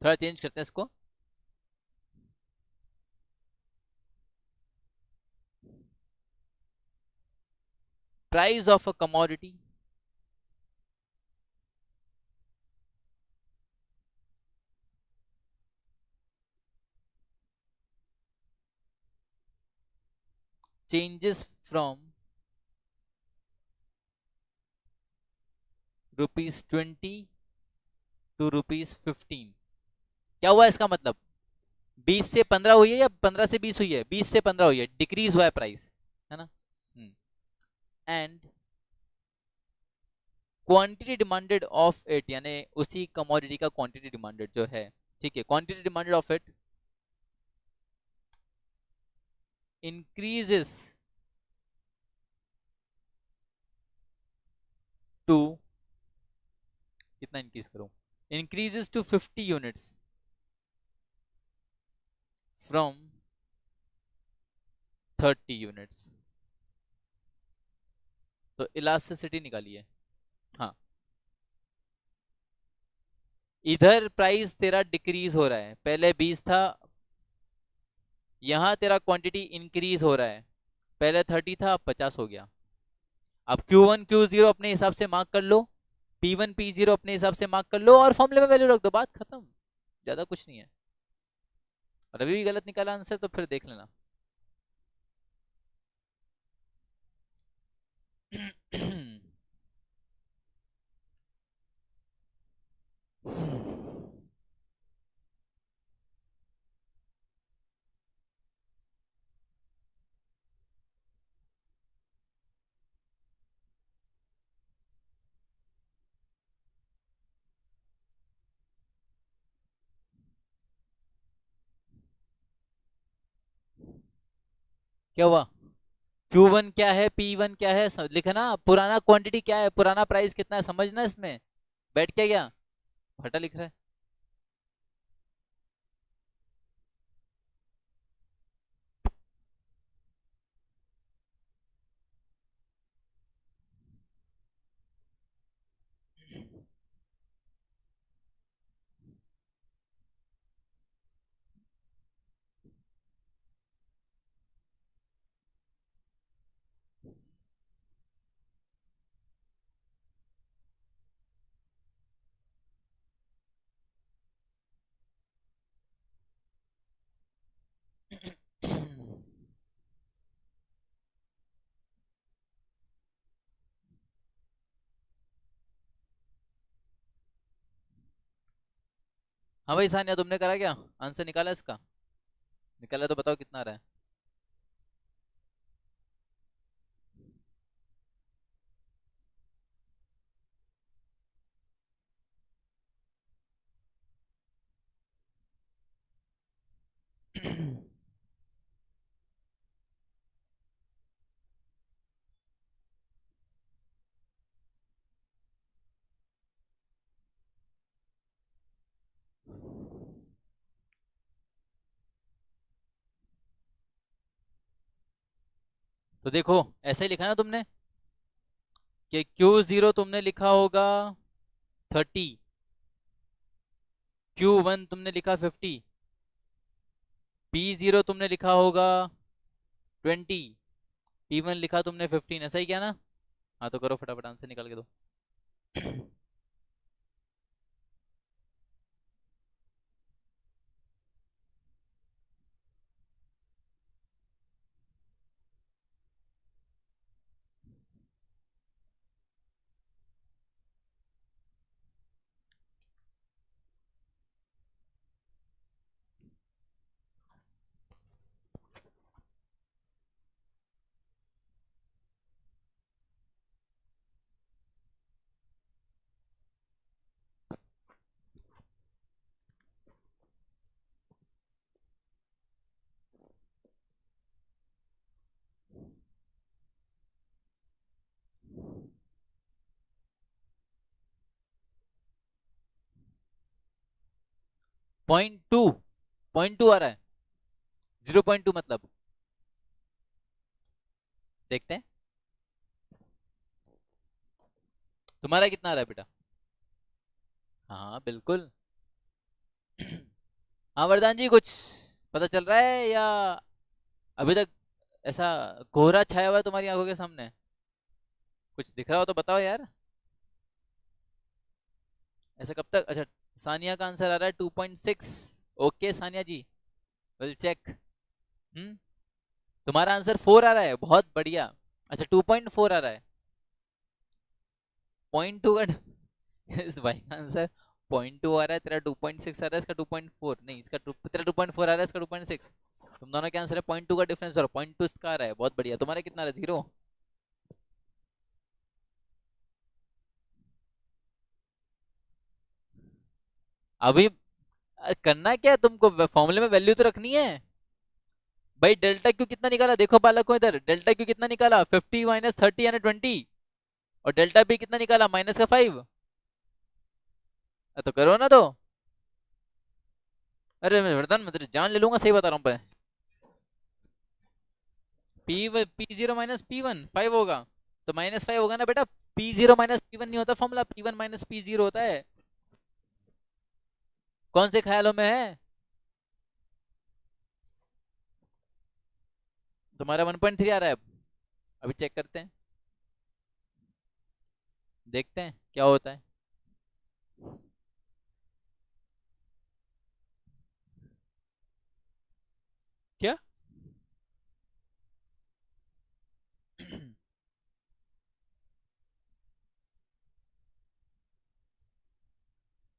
थोड़ा चेंज करते हैं इसको, price of a commodity changes from ₹20 to ₹15, क्या हुआ इसका मतलब, 20 से 15 हुई है या 15 से 20 हुई है? 20 से 15 हुई है, डिक्रीज हुआ है प्राइस, है ना। And quantity demanded of it, यानी उसी कमोडिटी का क्वांटिटी डिमांडेड जो है, ठीक है, quantity demanded of it increases to, कितना इंक्रीज करूं, increases to 50 units from 30 units. तो इलास्टिसिटी निकालिए। हाँ, इधर प्राइस तेरा डिक्रीज हो रहा है, पहले 20 था, यहां तेरा क्वांटिटी इंक्रीज हो रहा है, पहले 30 था अब 50 हो गया। अब Q1 Q0 अपने हिसाब से मार्क कर लो, P1 P0 अपने हिसाब से मार्क कर लो और फॉर्मूले में वैल्यू रख दो, बात खत्म, ज्यादा कुछ नहीं है। और अभी भी गलत निकाला आंसर तो फिर देख लेना। क्या हुआ? Q1 क्या है, P1 क्या है, लिखना, पुराना क्वांटिटी क्या है, पुराना प्राइस कितना है, समझना इसमें। बैठ क्या गया, फटा लिख रहा है। हाँ भाई सानिया, तुमने करा क्या, आंसर निकाला इसका? निकाला तो बताओ कितना आ रहा है। तो देखो, ऐसे ही लिखा ना तुमने कि Q0 तुमने लिखा होगा 30, Q1 तुमने लिखा 50, P0 तुमने लिखा होगा 20, P1 लिखा तुमने 15, ऐसा ही क्या ना? हाँ तो करो फटाफट आंसर निकाल के दो। 0.2, 0.2 आ रहा है, 0.2 मतलब, देखते हैं तुम्हारा कितना आ रहा है बेटा। हाँ बिल्कुल। हाँ वरदान जी, कुछ पता चल रहा है या अभी तक ऐसा कोहरा छाया हुआ है तुम्हारी आंखों के सामने? कुछ दिख रहा हो तो बताओ यार। ऐसा कब तक, अच्छा, सानिया का आंसर आ रहा है 2.6। Okay Sania ji, will check. तुम्हारा आंसर 4 आ रहा है, बहुत बढ़िया। अच्छा 2.4 आ रहा है, 0.2 का इस भाई का आंसर 0.2 आ रहा है, तेरा 2.6 आ रहा है, इसका 2.4 नहीं, इसका तेरा 2.4 आ रहा है, इसका 2.6, तुम दोनों के आंसर है 0.2 का डिफरेंस और 0.2 इसका आ रहा है। बहुत बढ़िया। तुम्हारा कितना रहा? 0। अभी करना क्या है तुमको, फॉर्मूले में वैल्यू तो रखनी है भाई। डेल्टा क्यू कितना निकाला देखो बालक को, इधर डेल्टा क्यू कितना निकाला, 50 माइनस 30 यानी 20, और डेल्टा बी कितना निकाला, माइनस का 5। तो करो ना तो। अरे मैं वरदान मैं तेरी जान ले लूंगा, सही बता रहा हूँ। पी जीरो माइनस P1 5 होगा, तो -5 होगा ना बेटा। P0 माइनस P1 नहीं होता फॉर्मूला, P1 माइनस P0 होता है। कौन से ख्यालों में है तुम्हारा? 1.3 आ रहा है। अभी चेक करते हैं, देखते हैं क्या होता है। क्या?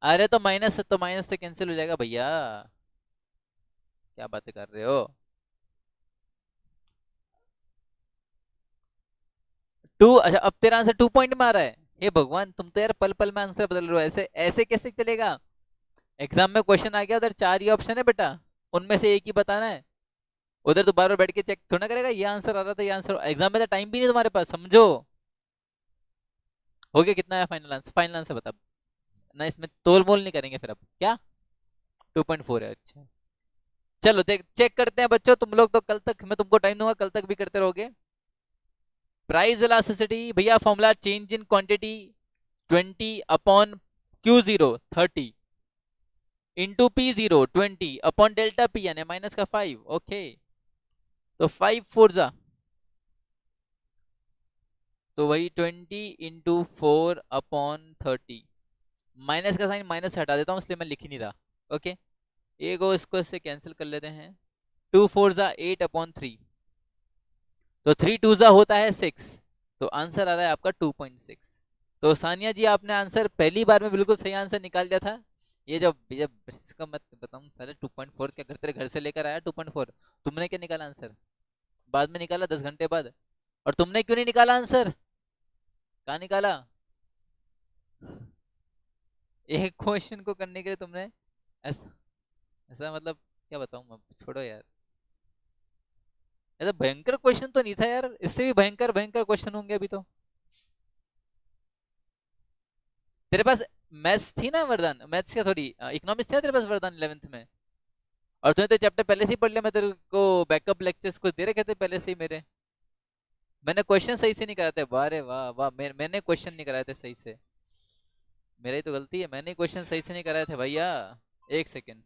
अरे तो माइनस तो कैंसिल हो जाएगा भैया, क्या बातें कर रहे हो। 2, अच्छा अब तेरा आंसर 2 पॉइंट में आ रहा है। हे भगवान, तुम तो यार पल पल में आंसर बदल रहे हो, ऐसे ऐसे कैसे चलेगा। एग्जाम में क्वेश्चन आ गया, उधर 4 ही ऑप्शन है बेटा, उनमें से एक ही बताना है। उधर तो बार बार बैठ के चेक थोड़ा ना करेगा, ये आंसर आ रहा था, ये आंसर। एग्जाम में तो टाइम भी नहीं तुम्हारे पास, समझो। हो गया? कितना है फाइनल आंसर? फाइनल आंसर बता ना, इसमें तोल मोल नहीं करेंगे फिर अब क्या। 2.4 है, अच्छा। चलो देख चेक करते हैं बच्चों, तुम लोग तो कल तक, मैं तुमको टाइम दूंगा, कल तक भी करते रहोगे। प्राइस इलास्टिसिटी भैया, formula change in quantity 20 upon Q0 30 into P0 20 upon delta P यानी माइनस का 5। ओके, तो 5 4 जा, तो वही 20 इंटू 4 अपॉन 30। माइनस का साइन माइनस से हटा देता हूँ, इसलिए मैं लिख ही नहीं रहा। ओके, एक और इसको इससे कैंसिल कर लेते हैं। 2 4 जा 8 अपॉन 3, तो 3 2 जा होता है 6, तो आंसर आ रहा है आपका 2.6। तो सानिया जी, आपने आंसर पहली बार में बिल्कुल सही आंसर निकाल दिया था। ये जब जब इसका मत बताऊं, सारे 2.4 क्या घर तेरे घर से लेकर आया 2.4। तुमने क्या निकाला आंसर? बाद में निकाला 10 घंटे बाद। और तुमने क्यों नहीं निकाला आंसर? कहाँ निकाला? एक क्वेश्चन को करने के लिए तुमने ऐसा ऐसा मतलब, क्या बताऊं मैं, छोड़ो यार। ऐसा भयंकर क्वेश्चन तो नहीं था यार, इससे भी भयंकर भयंकर क्वेश्चन होंगे अभी तो। तेरे पास मैथ्स थी ना वरदान, मैथ्स क्या थोड़ी इकोनॉमिक्स था तेरे पास वरदान 11th में। और तूने तो चैप्टर पहले से ही पढ़ लिया, मैं तेरे को बैकअप लेक्चर्स कुछ दे रखे थे पहले से ही मेरे। मैंने क्वेश्चन सही से नहीं कराए थे, वाह रे वाह वाह, मैंने क्वेश्चन नहीं कराए थे सही से। मेरी ही तो गलती है, मैंने क्वेश्चन सही से नहीं कराए थे भैया। एक सेकेंड।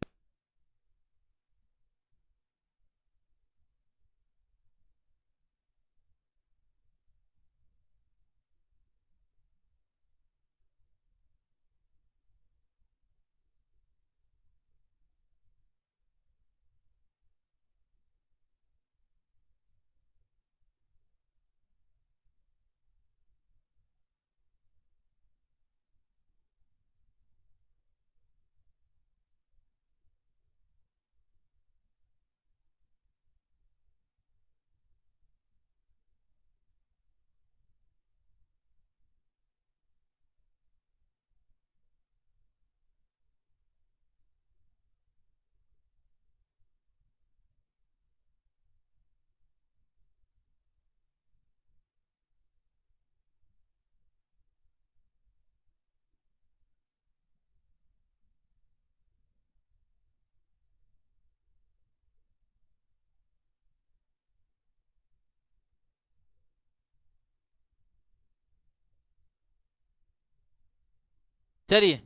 चलिए,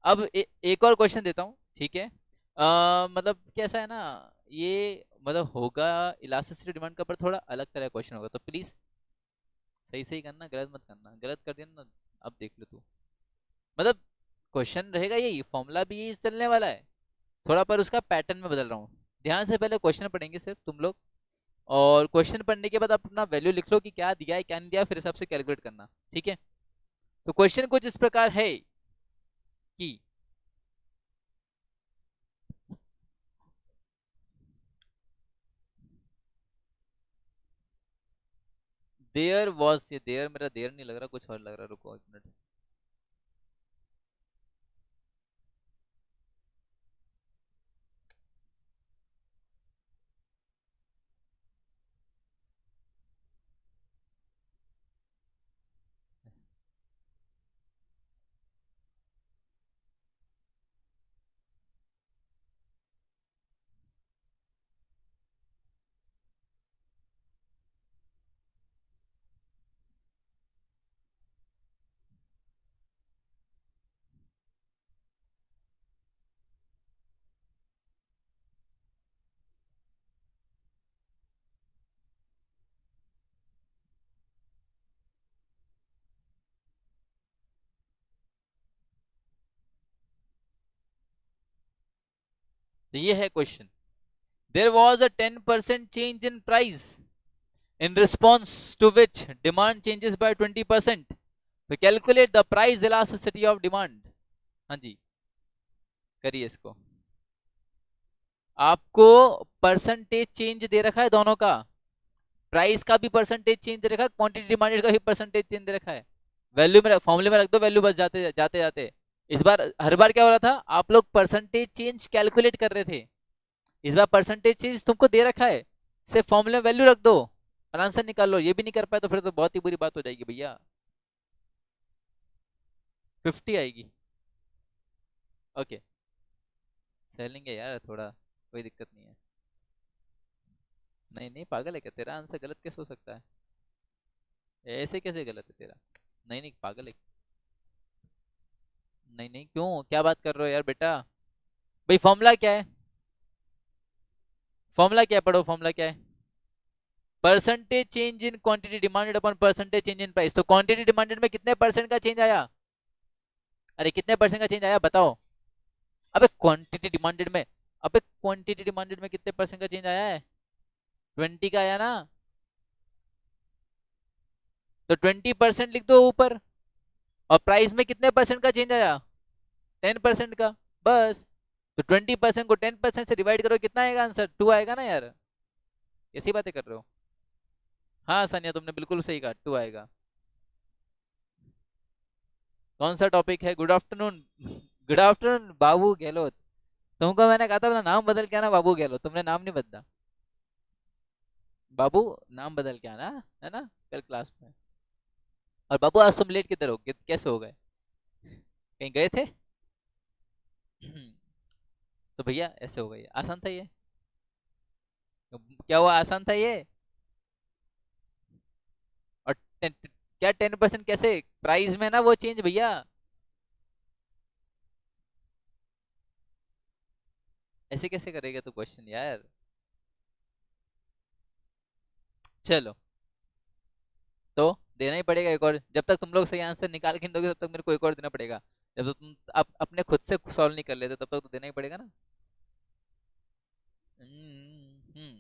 अब एक और क्वेश्चन देता हूँ, ठीक है। मतलब कैसा है ना, ये मतलब होगा इलास्टिसिटी डिमांड का, पर थोड़ा अलग तरह का क्वेश्चन होगा, तो प्लीज सही सही करना, गलत मत करना। गलत कर दिया ना, अब देख लो तू। मतलब क्वेश्चन रहेगा यही, फॉर्मूला भी यही चलने वाला है, थोड़ा पर उसका पैटर्न में बदल रहा हूँ। ध्यान से पहले क्वेश्चन पढ़ेंगे सिर्फ तुम लोग, और क्वेश्चन पढ़ने के बाद आप अपना वैल्यू लिख लो कि क्या दिया है क्या नहीं दिया, फिर हिसाब से कैलकुलेट करना, ठीक है। तो क्वेश्चन कुछ इस प्रकार है कि देयर वॉज, ये देयर मेरा देयर नहीं लग रहा, कुछ और लग रहा, रुको एक मिनट। तो ये है question. There was a 10% change in price in response to which demand changes by 20%। तो calculate the price elasticity of demand. हाँ जी, करिए इसको। आपको परसेंटेज चेंज दे रखा है दोनों का, प्राइस का भी परसेंटेज चेंज दे रखा है, क्वांटिटी डिमांडेड का भी परसेंटेज चेंज दे रखा है। वैल्यू में फॉर्मूले में रख दो वैल्यू, बस जाते जाते जाते। इस बार हर बार क्या हो रहा था, आप लोग परसेंटेज चेंज कैलकुलेट कर रहे थे, इस बार परसेंटेज चेंज तुमको दे रखा है, सिर्फ फॉर्मूले में वैल्यू रख दो और आंसर निकाल लो। ये भी नहीं कर पाए तो फिर तो बहुत ही बुरी बात हो जाएगी भैया। 50 आएगी। ओके, सह लेंगे यार थोड़ा, कोई दिक्कत नहीं है। नहीं नहीं, पागल है क्या, तेरा आंसर गलत कैसे हो सकता है, ऐसे कैसे गलत है तेरा। नहीं नहीं, पागल है। नहीं नहीं, क्यों, क्या बात कर रहे हो यार बेटा। भाई फॉर्मूला क्या है, फॉर्मूला क्या है, पढ़ो फॉर्मूला क्या है। Percentage change in quantity demanded upon percentage change in price. तो क्वांटिटी डिमांडेड में कितने परसेंट का चेंज आया, अरे कितने परसेंट का चेंज आया बताओ। अबे क्वांटिटी डिमांडेड में, अबे क्वांटिटी डिमांडेड में कितने परसेंट का चेंज आया है, 20 का आया ना। तो 20% लिख दो ऊपर, और प्राइस में कितने परसेंट का चेंज आया, 10% का, बस। तो 20% को 10% से डिवाइड करो, कितना आएगा आंसर, 2 आएगा ना यार। ऐसी बातें कर रहे हो। हाँ सानिया, तुमने बिल्कुल सही कहा, 2 आएगा। कौन सा टॉपिक है, गुड आफ्टरनून। गुड आफ्टरनून बाबू गहलोत। तुमको मैंने कहा था अपना नाम बदल के आना बाबू गहलोत, तुमने नाम नहीं बदला। बाबू नाम बदल के आना, है ना, कल क्लास में। और बाबू आज तुम लेट किधर हो, कैसे हो गए, कहीं गए थे। तो भैया ऐसे हो गई, आसान था ये, क्या हुआ, आसान था ये। और क्या 10% कैसे, प्राइस में ना वो चेंज भैया। ऐसे कैसे करेगा तो क्वेश्चन यार। चलो, तो देना ही पड़ेगा एक और, जब तक तुम लोग सही आंसर निकाल के नहीं दोगे तब तक मेरे को एक और देना पड़ेगा। जब तक तुम अपने खुद से सॉल्व नहीं कर लेते तब तक तो देना ही पड़ेगा ना। हम्म। हम्म।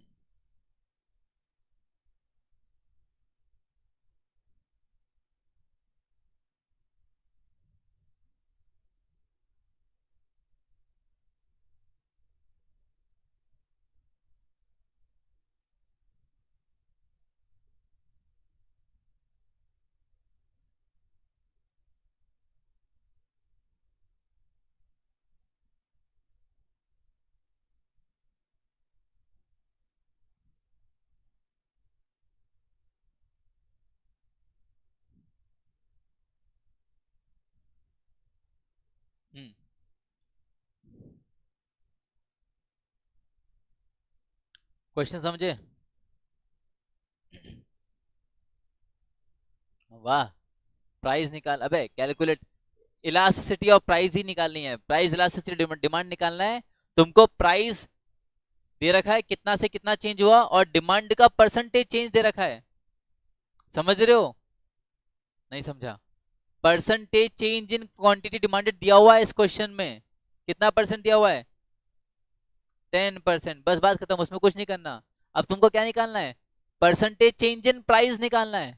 क्वेश्चन समझे, वाह। प्राइस निकाल, अबे कैलकुलेट इलास्टिसिटी ऑफ प्राइस ही निकालनी है, प्राइस इलास्टिसिटी डिमांड निकालना है। तुमको प्राइस दे रखा है कितना से कितना चेंज हुआ, और डिमांड का परसेंटेज चेंज दे रखा है, समझ रहे हो, नहीं समझा। Percentage change in quantity demanded दिया हुआ है इस क्वेश्चन में, कितना परसेंट दिया हुआ है, 10%, बस बात खत्म, उसमें कुछ नहीं करना। अब तुमको क्या निकालना है, परसेंटेज चेंज इन प्राइस निकालना है।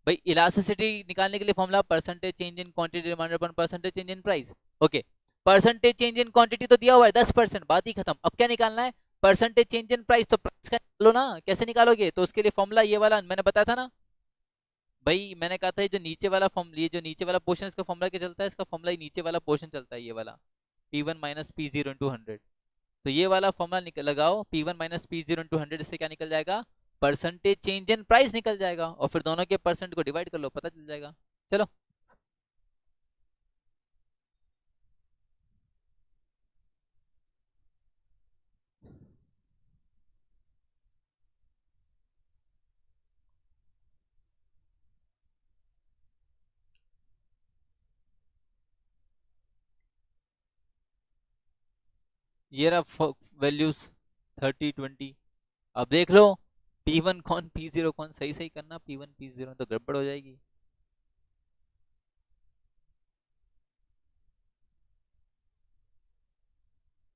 भाई इलास्टिसिटी निकालने के लिए formula percentage change in quantity demanded upon percentage change in price. Okay, percentage change in quantity तो दिया हुआ है 10%, बात ही खत्म। अब क्या निकालना है, परसेंटेज चेंज इन प्राइस, तो प्राइस का निकालो ना, कैसे निकालोगे? तो उसके लिए फॉर्मूला ये वाला मैंने बताया था ना भाई, मैंने कहा था ये जो नीचे वाला फॉर्म, ये जो नीचे वाला पोर्शन इसका फॉर्मूला क्या चलता है, इसका फॉर्मूला ही नीचे वाला पोर्शन चलता है, ये वाला P1 minus P zero into 100। तो ये वाला फॉर्मूला लगाओ, P1 minus P zero into 100, इससे क्या निकल जाएगा? परसेंटेज चेंज इन प्राइस निकल जाएगा, और फिर दोनों के परसेंट को डिवाइड कर लो, पता चल जाएगा। चलो ये रहा वैल्यूज 30 20। अब देख लो P1 कौन P0 कौन, सही सही करना, P1 P0 तो गड़बड़ हो जाएगी।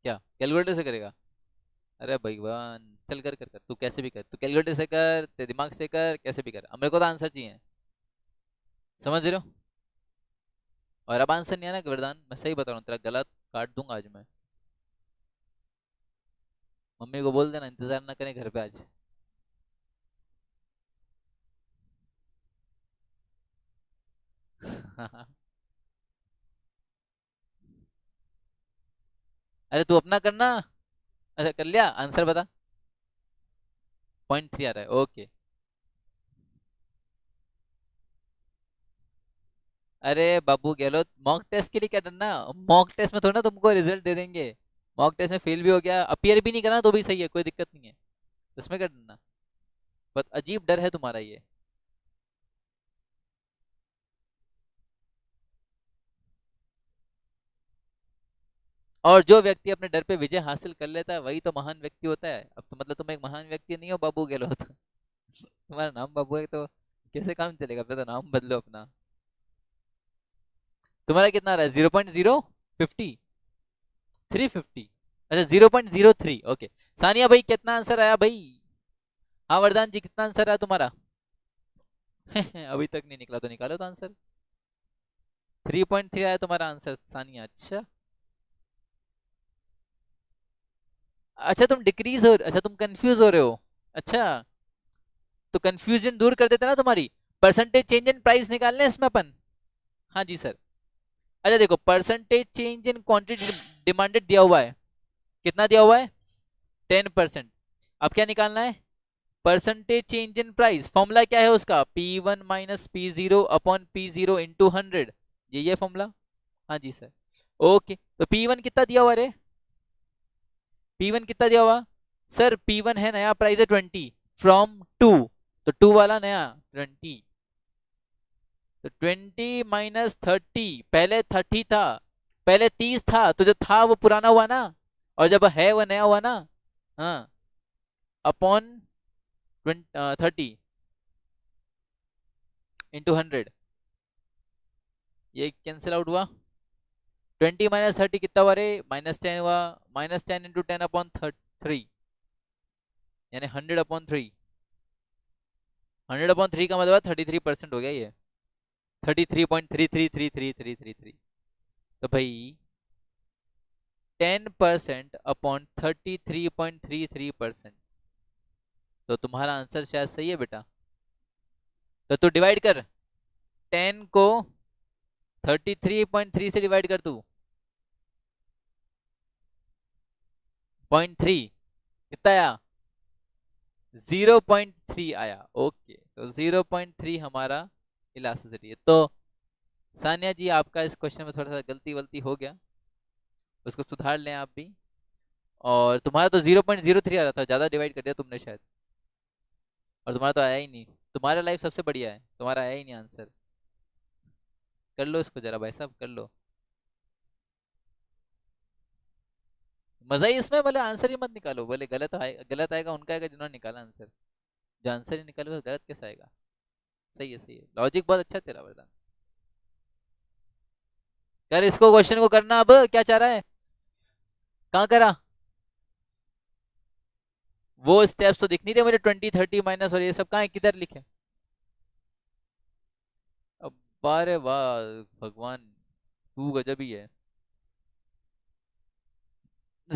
क्या कैलकुलेटर से करेगा? अरे भगवान, चल कर कर कर, तू कैसे भी कर, तू कैलकुलेटर से कर, तेरे दिमाग से कर, कैसे भी कर, अब मेरे को तो आंसर चाहिए, समझ रहे हो? और अब आंसर नहीं आना कि वरदान, मैं सही बता रहा हूँ, तेरा गलत काट दूंगा आज मैं। मम्मी को बोल देना इंतजार ना करें घर पे आज। अरे तू अपना करना। अच्छा कर लिया, आंसर बता। 0.3 आ रहा है, ओके। अरे बाबू गहलोत, मॉक टेस्ट के लिए क्या डरना? मॉक टेस्ट में थोड़ा ना तुमको रिजल्ट दे देंगे। मॉक टेस्ट में फेल भी हो गया, अपीयर भी नहीं करना तो भी सही है, कोई दिक्कत नहीं है। इसमें क्या डरना? बस अजीब डर है तुम्हारा ये। और जो व्यक्ति अपने डर पे विजय हासिल कर लेता है वही तो महान व्यक्ति होता है। अब तो मतलब तुम एक महान व्यक्ति नहीं हो बाबू गहलोत। तुम्हारा नाम बाबू है तो कैसे काम चलेगा, फिर तो नाम बदलो अपना। तुम्हारा कितना आ रहा है? 0.050 350। अच्छा 0.03, ओके। सानिया भाई कितना आंसर आया भाई? हाँ वरदान जी कितना आंसर आया तुम्हारा? अभी तक नहीं निकला, तो निकालो तो आंसर। 3.3 आया तुम्हारा आंसर सानिया, अच्छा। अच्छा तुम डिक्रीज हो, अच्छा तुम कंफ्यूज हो रहे हो। अच्छा, तो कंफ्यूजन दूर कर देते ना तुम्हारी। परसेंटेज चेंज इन प्राइस निकालने हैं इसमें अपन। हाँ जी सर। अच्छा देखो, percentage change in quantity demanded दिया हुआ है, कितना दिया हुआ है? 10%। अब क्या निकालना है? Percentage change in price, formula क्या है उसका? P1 minus P zero upon P zero into 100, ये फॉर्मूला। हाँ जी सर। ओके, तो P1 कितना दिया हुआ रे? P1 कितना दिया हुआ? सर P1 है, नया प्राइस है 20 फ्रॉम 2, तो 2 वाला नया 20, तो 20 - 30, पहले 30 था, पहले 30 था, तो जो था वो पुराना हुआ ना, और जब है वो नया हुआ ना। हाँ, अपॉन 30 इंटू 100, ये कैंसिल आउट हुआ। 20 - 30 कितना हुआ रे? -10 हुआ। -10 इंटू 10 अपॉन 3, यानी 100/3। 100/3 का मतलब 33% हो गया ये, 33.333333। तो भाई 10% अपॉन 33.33%, तो तुम्हारा आंसर शायद सही है बेटा। तो तू डिवाइड कर, 10 को 33.3 से डिवाइड कर तू। 0.3 कितना आया? 0.3 आया, ओके। तो 0.3 हमारा इलास्टिसिटी है। तो सानिया जी आपका इस क्वेश्चन में थोड़ा सा गलती वलती हो गया, उसको सुधार लें आप भी। और तुम्हारा तो 0.03 आ रहा था, ज़्यादा डिवाइड कर दिया तुमने शायद, और तुम्हारा तो आया ही नहीं। तुम्हारा लाइफ सबसे बढ़िया है, तुम्हारा आया ही नहीं आंसर। कर लो इसको जरा भाई साहब, कर लो। मजा ही इसमें, बोले आंसर ही मत निकालो, बोले गलत आएगा, गलत आएगा उनका आएगा जिन्होंने निकाला आंसर। जो आंसर ही निकाले वो गलत कैसे आएगा? सही है, सही है, लॉजिक बहुत अच्छा है तेरा वरदान। कर इसको, क्वेश्चन को करना, अब क्या चाह रहा है? कहाँ करा? वो स्टेप्स तो दिख नहीं रहे मुझे, 20 30 माइनस और ये सब कहाँ है, किधर लिखे? अब बारे वाह, भगवान तू गजब ही है।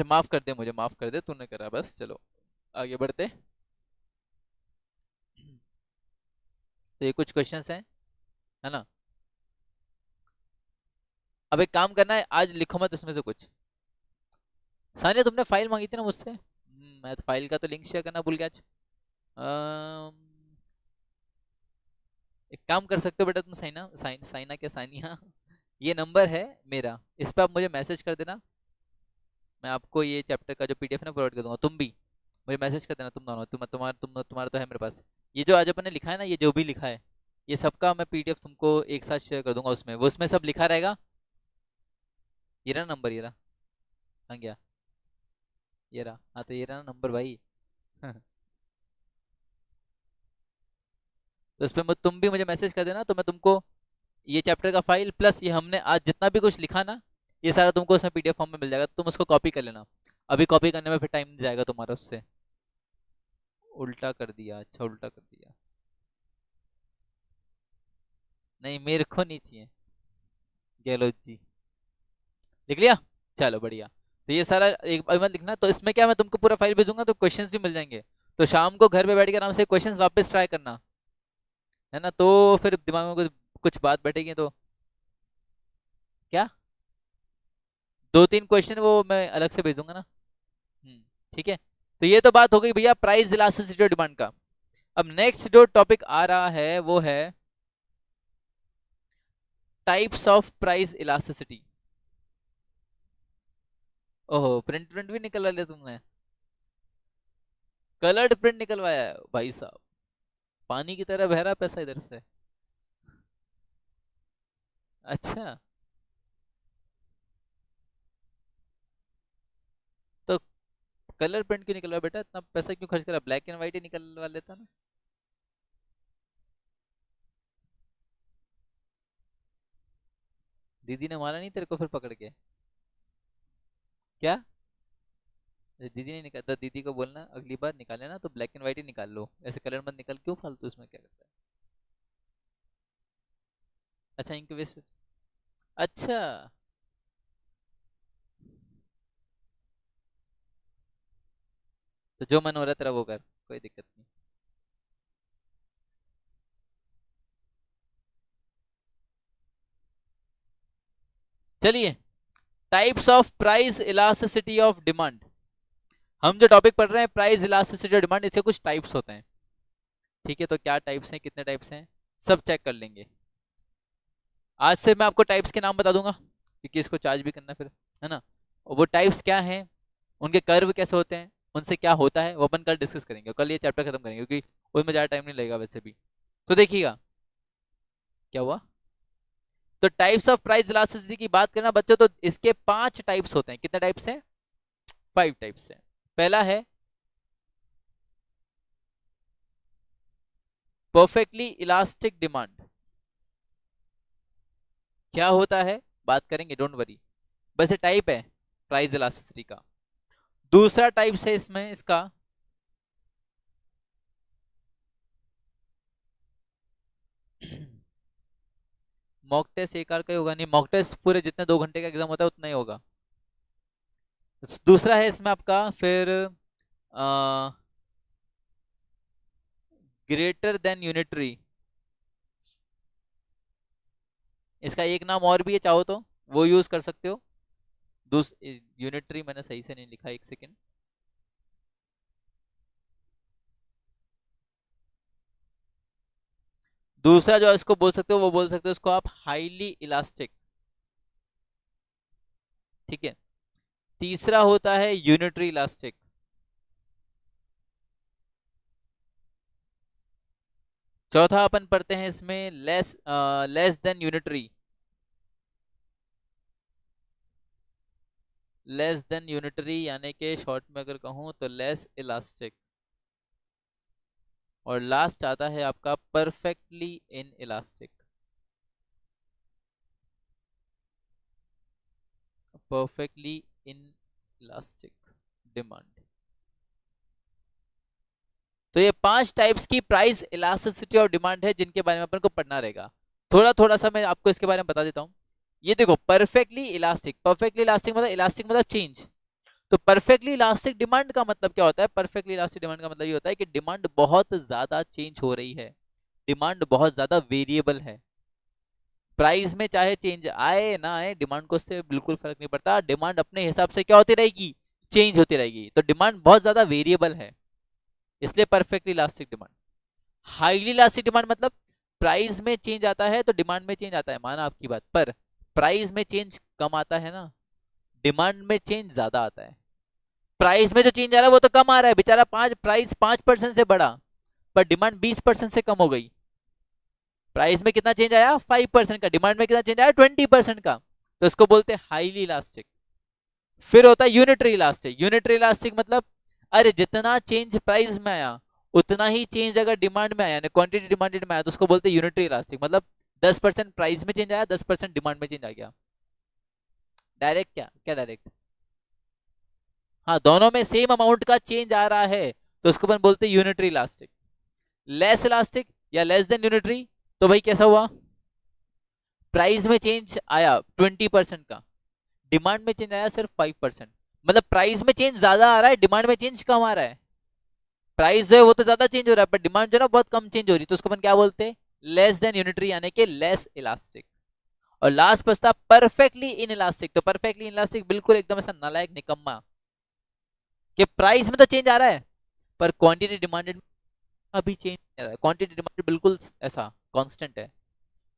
माफ कर दे, मुझे माफ कर दे, तूने करा बस। चलो आगे बढ़ते। तो ये कुछ क्वेश्चंस हैं, है ना। अब एक काम करना है, आज लिखो मत इसमें से कुछ। सानिया तुमने फाइल मांगी थी ना मुझसे, मैं तो फाइल का तो लिंक शेयर करना भूल गया आज। अम्म, एक काम कर सकते हो बेटा तुम, साइना क्या सानिया, ये नंबर है मेरा, इस पर आप मुझे मैसेज कर देना। मैं आपको ये चैप्टर का जो पीडीएफ ना प्रोवाइड कर दूंगा, तुम भी मुझे मैसेज कर देना, तुम दोनों, तुम्हारा तो है मेरे पास। ये जो आज अपन ने लिखा है ना, ये जो भी लिखा है, ये सबका मैं पीडीएफ तुमको एक साथ शेयर कर दूंगा। उसमें उसमें सब लिखा रहेगा। ये रहा नंबर, ये रहा, कहाँ गया, ये रहा, हाँ तो ये रहा नंबर भाई। तो इस पर तुम भी मुझे मैसेज कर देना, तो मैं तुमको ये चैप्टर का फाइल प्लस ये हमने आज जितना भी कुछ लिखा ना, ये सारा तुमको उसमें पीडीएफ फॉर्म में मिल जाएगा, तुम उसको कॉपी कर लेना। अभी कॉपी करने में फिर टाइम नहीं जाएगा तुम्हारा उससे। उल्टा कर दिया, अच्छा उल्टा कर दिया, नहीं मेरे को नहीं चाहिए। गहलोत जी लिख लिया, चलो बढ़िया। तो ये सारा एक बार मत लिखना, तो इसमें क्या, मैं तुमको पूरा फाइल भेजूंगा तो क्वेश्चंस भी मिल जाएंगे। तो शाम को घर पे बैठ के आराम से क्वेश्चंस वापस ट्राई करना, है ना, तो फिर दिमाग में कुछ बात बैठेगी तो। क्या, 2-3 क्वेश्चन वो मैं अलग से भेजूंगा ना। ठीक है। तो ये तो बात हो गई भैया प्राइस इलास्टिसिटी और डिमांड का। अब नेक्स्ट जो टॉपिक आ रहा है वो है टाइप्स ऑफ प्राइस इलास्टिसिटी। ओहो, प्रिंट प्रिंट भी निकलवा लिया तुमने, कलर्ड प्रिंट निकलवाया है भाई साहब, पानी की तरह बह रहा पैसा इधर से। अच्छा, तो कलर प्रिंट क्यों निकलवा बेटा, इतना पैसा क्यों खर्च करा, ब्लैक एंड व्हाइट ही निकलवा लेता ना। दीदी ने मारा नहीं तेरे को फिर पकड़ के, क्या, अरे दीदी ने निकाल, तो दीदी को बोलना अगली बार निकाले ना तो ब्लैक एंड व्हाइट ही निकाल लो, ऐसे कलर मत निकाल, क्यों फालतू इसमें क्या करता है। अच्छा इंक वेस्ट, अच्छा तो जो मन हो रहा है तेरा वो कर, कोई दिक्कत नहीं। चलिए, types of price elasticity of demand. हम जो टॉपिक पढ़ रहे हैं प्राइस इलास्टिसिटी ऑफ डिमांड, इसके कुछ टाइप्स होते हैं। ठीक है, तो क्या टाइप्स हैं, कितने टाइप्स हैं, सब चेक कर लेंगे। आज से मैं आपको टाइप्स के नाम बता दूंगा, क्योंकि इसको चार्ज भी करना फिर, है ना। और वो टाइप्स क्या हैं, उनके कर्व कैसे होते हैं, उनसे क्या होता है, वो अपन कल डिस्कस करेंगे, कल ये चैप्टर खत्म करेंगे, क्योंकि उसमें ज़्यादा टाइम नहीं लगेगा वैसे भी। तो देखिएगा क्या हुआ। तो टाइप्स ऑफ प्राइस इलास्टिसिटी की बात करना बच्चों, तो इसके 5 टाइप्स होते हैं। कितने टाइप्स हैं, 5 टाइप्स हैं। पहला है परफेक्टली इलास्टिक डिमांड। क्या होता है बात करेंगे, डोंट वरी, बस ये टाइप है प्राइस इलास्टिसिटी का। दूसरा टाइप है इसमें इसका मॉक टेस्ट एक आर का ही होगा, नहीं मॉक टेस्ट पूरे जितने 2 घंटे का एग्जाम होता है उतना ही होगा। दूसरा है इसमें आपका फिर ग्रेटर देन यूनिटरी। इसका एक नाम और भी है, चाहो तो वो यूज कर सकते हो। यूनिटरी मैंने सही से नहीं लिखा, एक सेकेंड। दूसरा जो इसको बोल सकते हो, वो बोल सकते हो इसको आप हाईली इलास्टिक। ठीक है। तीसरा होता है यूनिटरी इलास्टिक। चौथा अपन पढ़ते हैं इसमें less than unitary. Less than unitary यानी कि शॉर्ट में अगर कहूं तो लेस इलास्टिक। और लास्ट आता है आपका perfectly in elastic. Perfectly in elastic demand. तो ये 5 टाइप्स की प्राइस इलास्टिसिटी और डिमांड है, जिनके बारे में अपन को पढ़ना रहेगा। थोड़ा थोड़ा सा मैं आपको इसके बारे में बता देता हूं। ये देखो परफेक्टली इलास्टिक, परफेक्टली इलास्टिक मतलब इलास्टिक मतलब चेंज। तो परफेक्टली इलास्टिक डिमांड का मतलब क्या होता है? परफेक्टली इलास्टिक डिमांड का मतलब ये होता है कि डिमांड बहुत ज्यादा चेंज हो रही है, डिमांड बहुत ज्यादा वेरिएबल है। प्राइस में चाहे चेंज आए ना आए, डिमांड को उससे बिल्कुल फर्क नहीं पड़ता, डिमांड अपने हिसाब से क्या होती रहेगी? चेंज होती रहेगी। तो डिमांड बहुत ज्यादा वेरिएबल है, इसलिए perfectly elastic demand. Highly elastic demand मतलब प्राइस में चेंज आता है तो डिमांड में चेंज आता है, माना आपकी बात, पर प्राइस में चेंज कम आता है ना, डिमांड में चेंज ज्यादा आता है। प्राइस में जो चेंज आ रहा है वो तो कम आ रहा है बेचारा, प्राइस 5% से बढ़ा, पर डिमांड 20% से कम हो गई। प्राइस में कितना चेंज आया? 5% का। डिमांड में कितना चेंज आया? 20% का। तो इसको बोलते हैं हाईली इलास्टिक। फिर होता है यूनिटरी इलास्टिक। यूनिटरी इलास्टिक मतलब अरे जितना चेंज प्राइस में आया उतना ही चेंज अगर डिमांड में आया, यानी क्वांटिटी डिमांडेड में आया, तो उसको बोलते हैं यूनिटरी इलास्टिक। मतलब 10% प्राइस में चेंज आया, 10% डिमांड में चेंज आ गया। डायरेक्ट क्या क्या डायरेक्ट? हाँ, दोनों में सेम अमाउंट का चेंज आ रहा है तो उसको अपन बोलते हैं यूनिटरी इलास्टिक। लेस इलास्टिक या लेस देन यूनिटरी, तो भाई कैसा हुआ? प्राइस में चेंज आया 20% का, डिमांड में चेंज आया सिर्फ 5%। मतलब प्राइस में चेंज ज्यादा आ रहा है, डिमांड में चेंज कम आ रहा है। प्राइस जो है वो तो ज्यादा चेंज हो रहा है, पर डिमांड जो है ना बहुत कम चेंज हो रही है, तो उसको अपन क्या बोलते हैं? लेस देन यूनिटरी, यानी कि लेस इलास्टिक। और लास्ट बचता परफेक्टली इन इलास्टिक। तो परफेक्टली इन इलास्टिक बिल्कुल एकदम ऐसा नालायक निकम्मा कि प्राइस में तो चेंज आ रहा है पर क्वांटिटी डिमांडेड अभी चेंज नहीं आ रहा है। क्वांटिटी डिमांडेड बिल्कुल ऐसा कांस्टेंट है।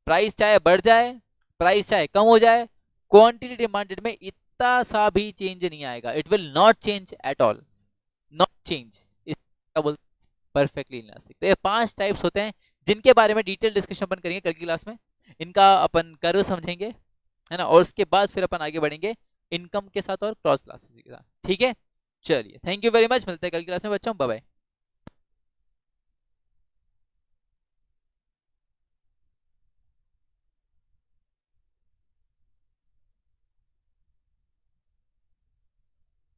प्राइस चाहे बढ़ जाए, प्राइस चाहे कम हो जाए, क्वांटिटी डिमांडेड में इतना सा भी चेंज नहीं आएगा। It will not change at all, not change. इसका बोलते परफेक्टली इलास्टिक। तो ये 5 टाइप्स होते हैं जिनके बारे में डिटेल डिस्कशन अपन करेंगे कल की क्लास में। इनका अपन कर्व समझेंगे, है ना, और उसके बाद फिर अपन आगे बढ़ेंगे इनकम के साथ और क्रॉस क्लासेस के साथ। ठीक है, चलिए, थैंक यू वेरी मच, मिलते हैं कल की क्लास में बच्चों, बाय बाय।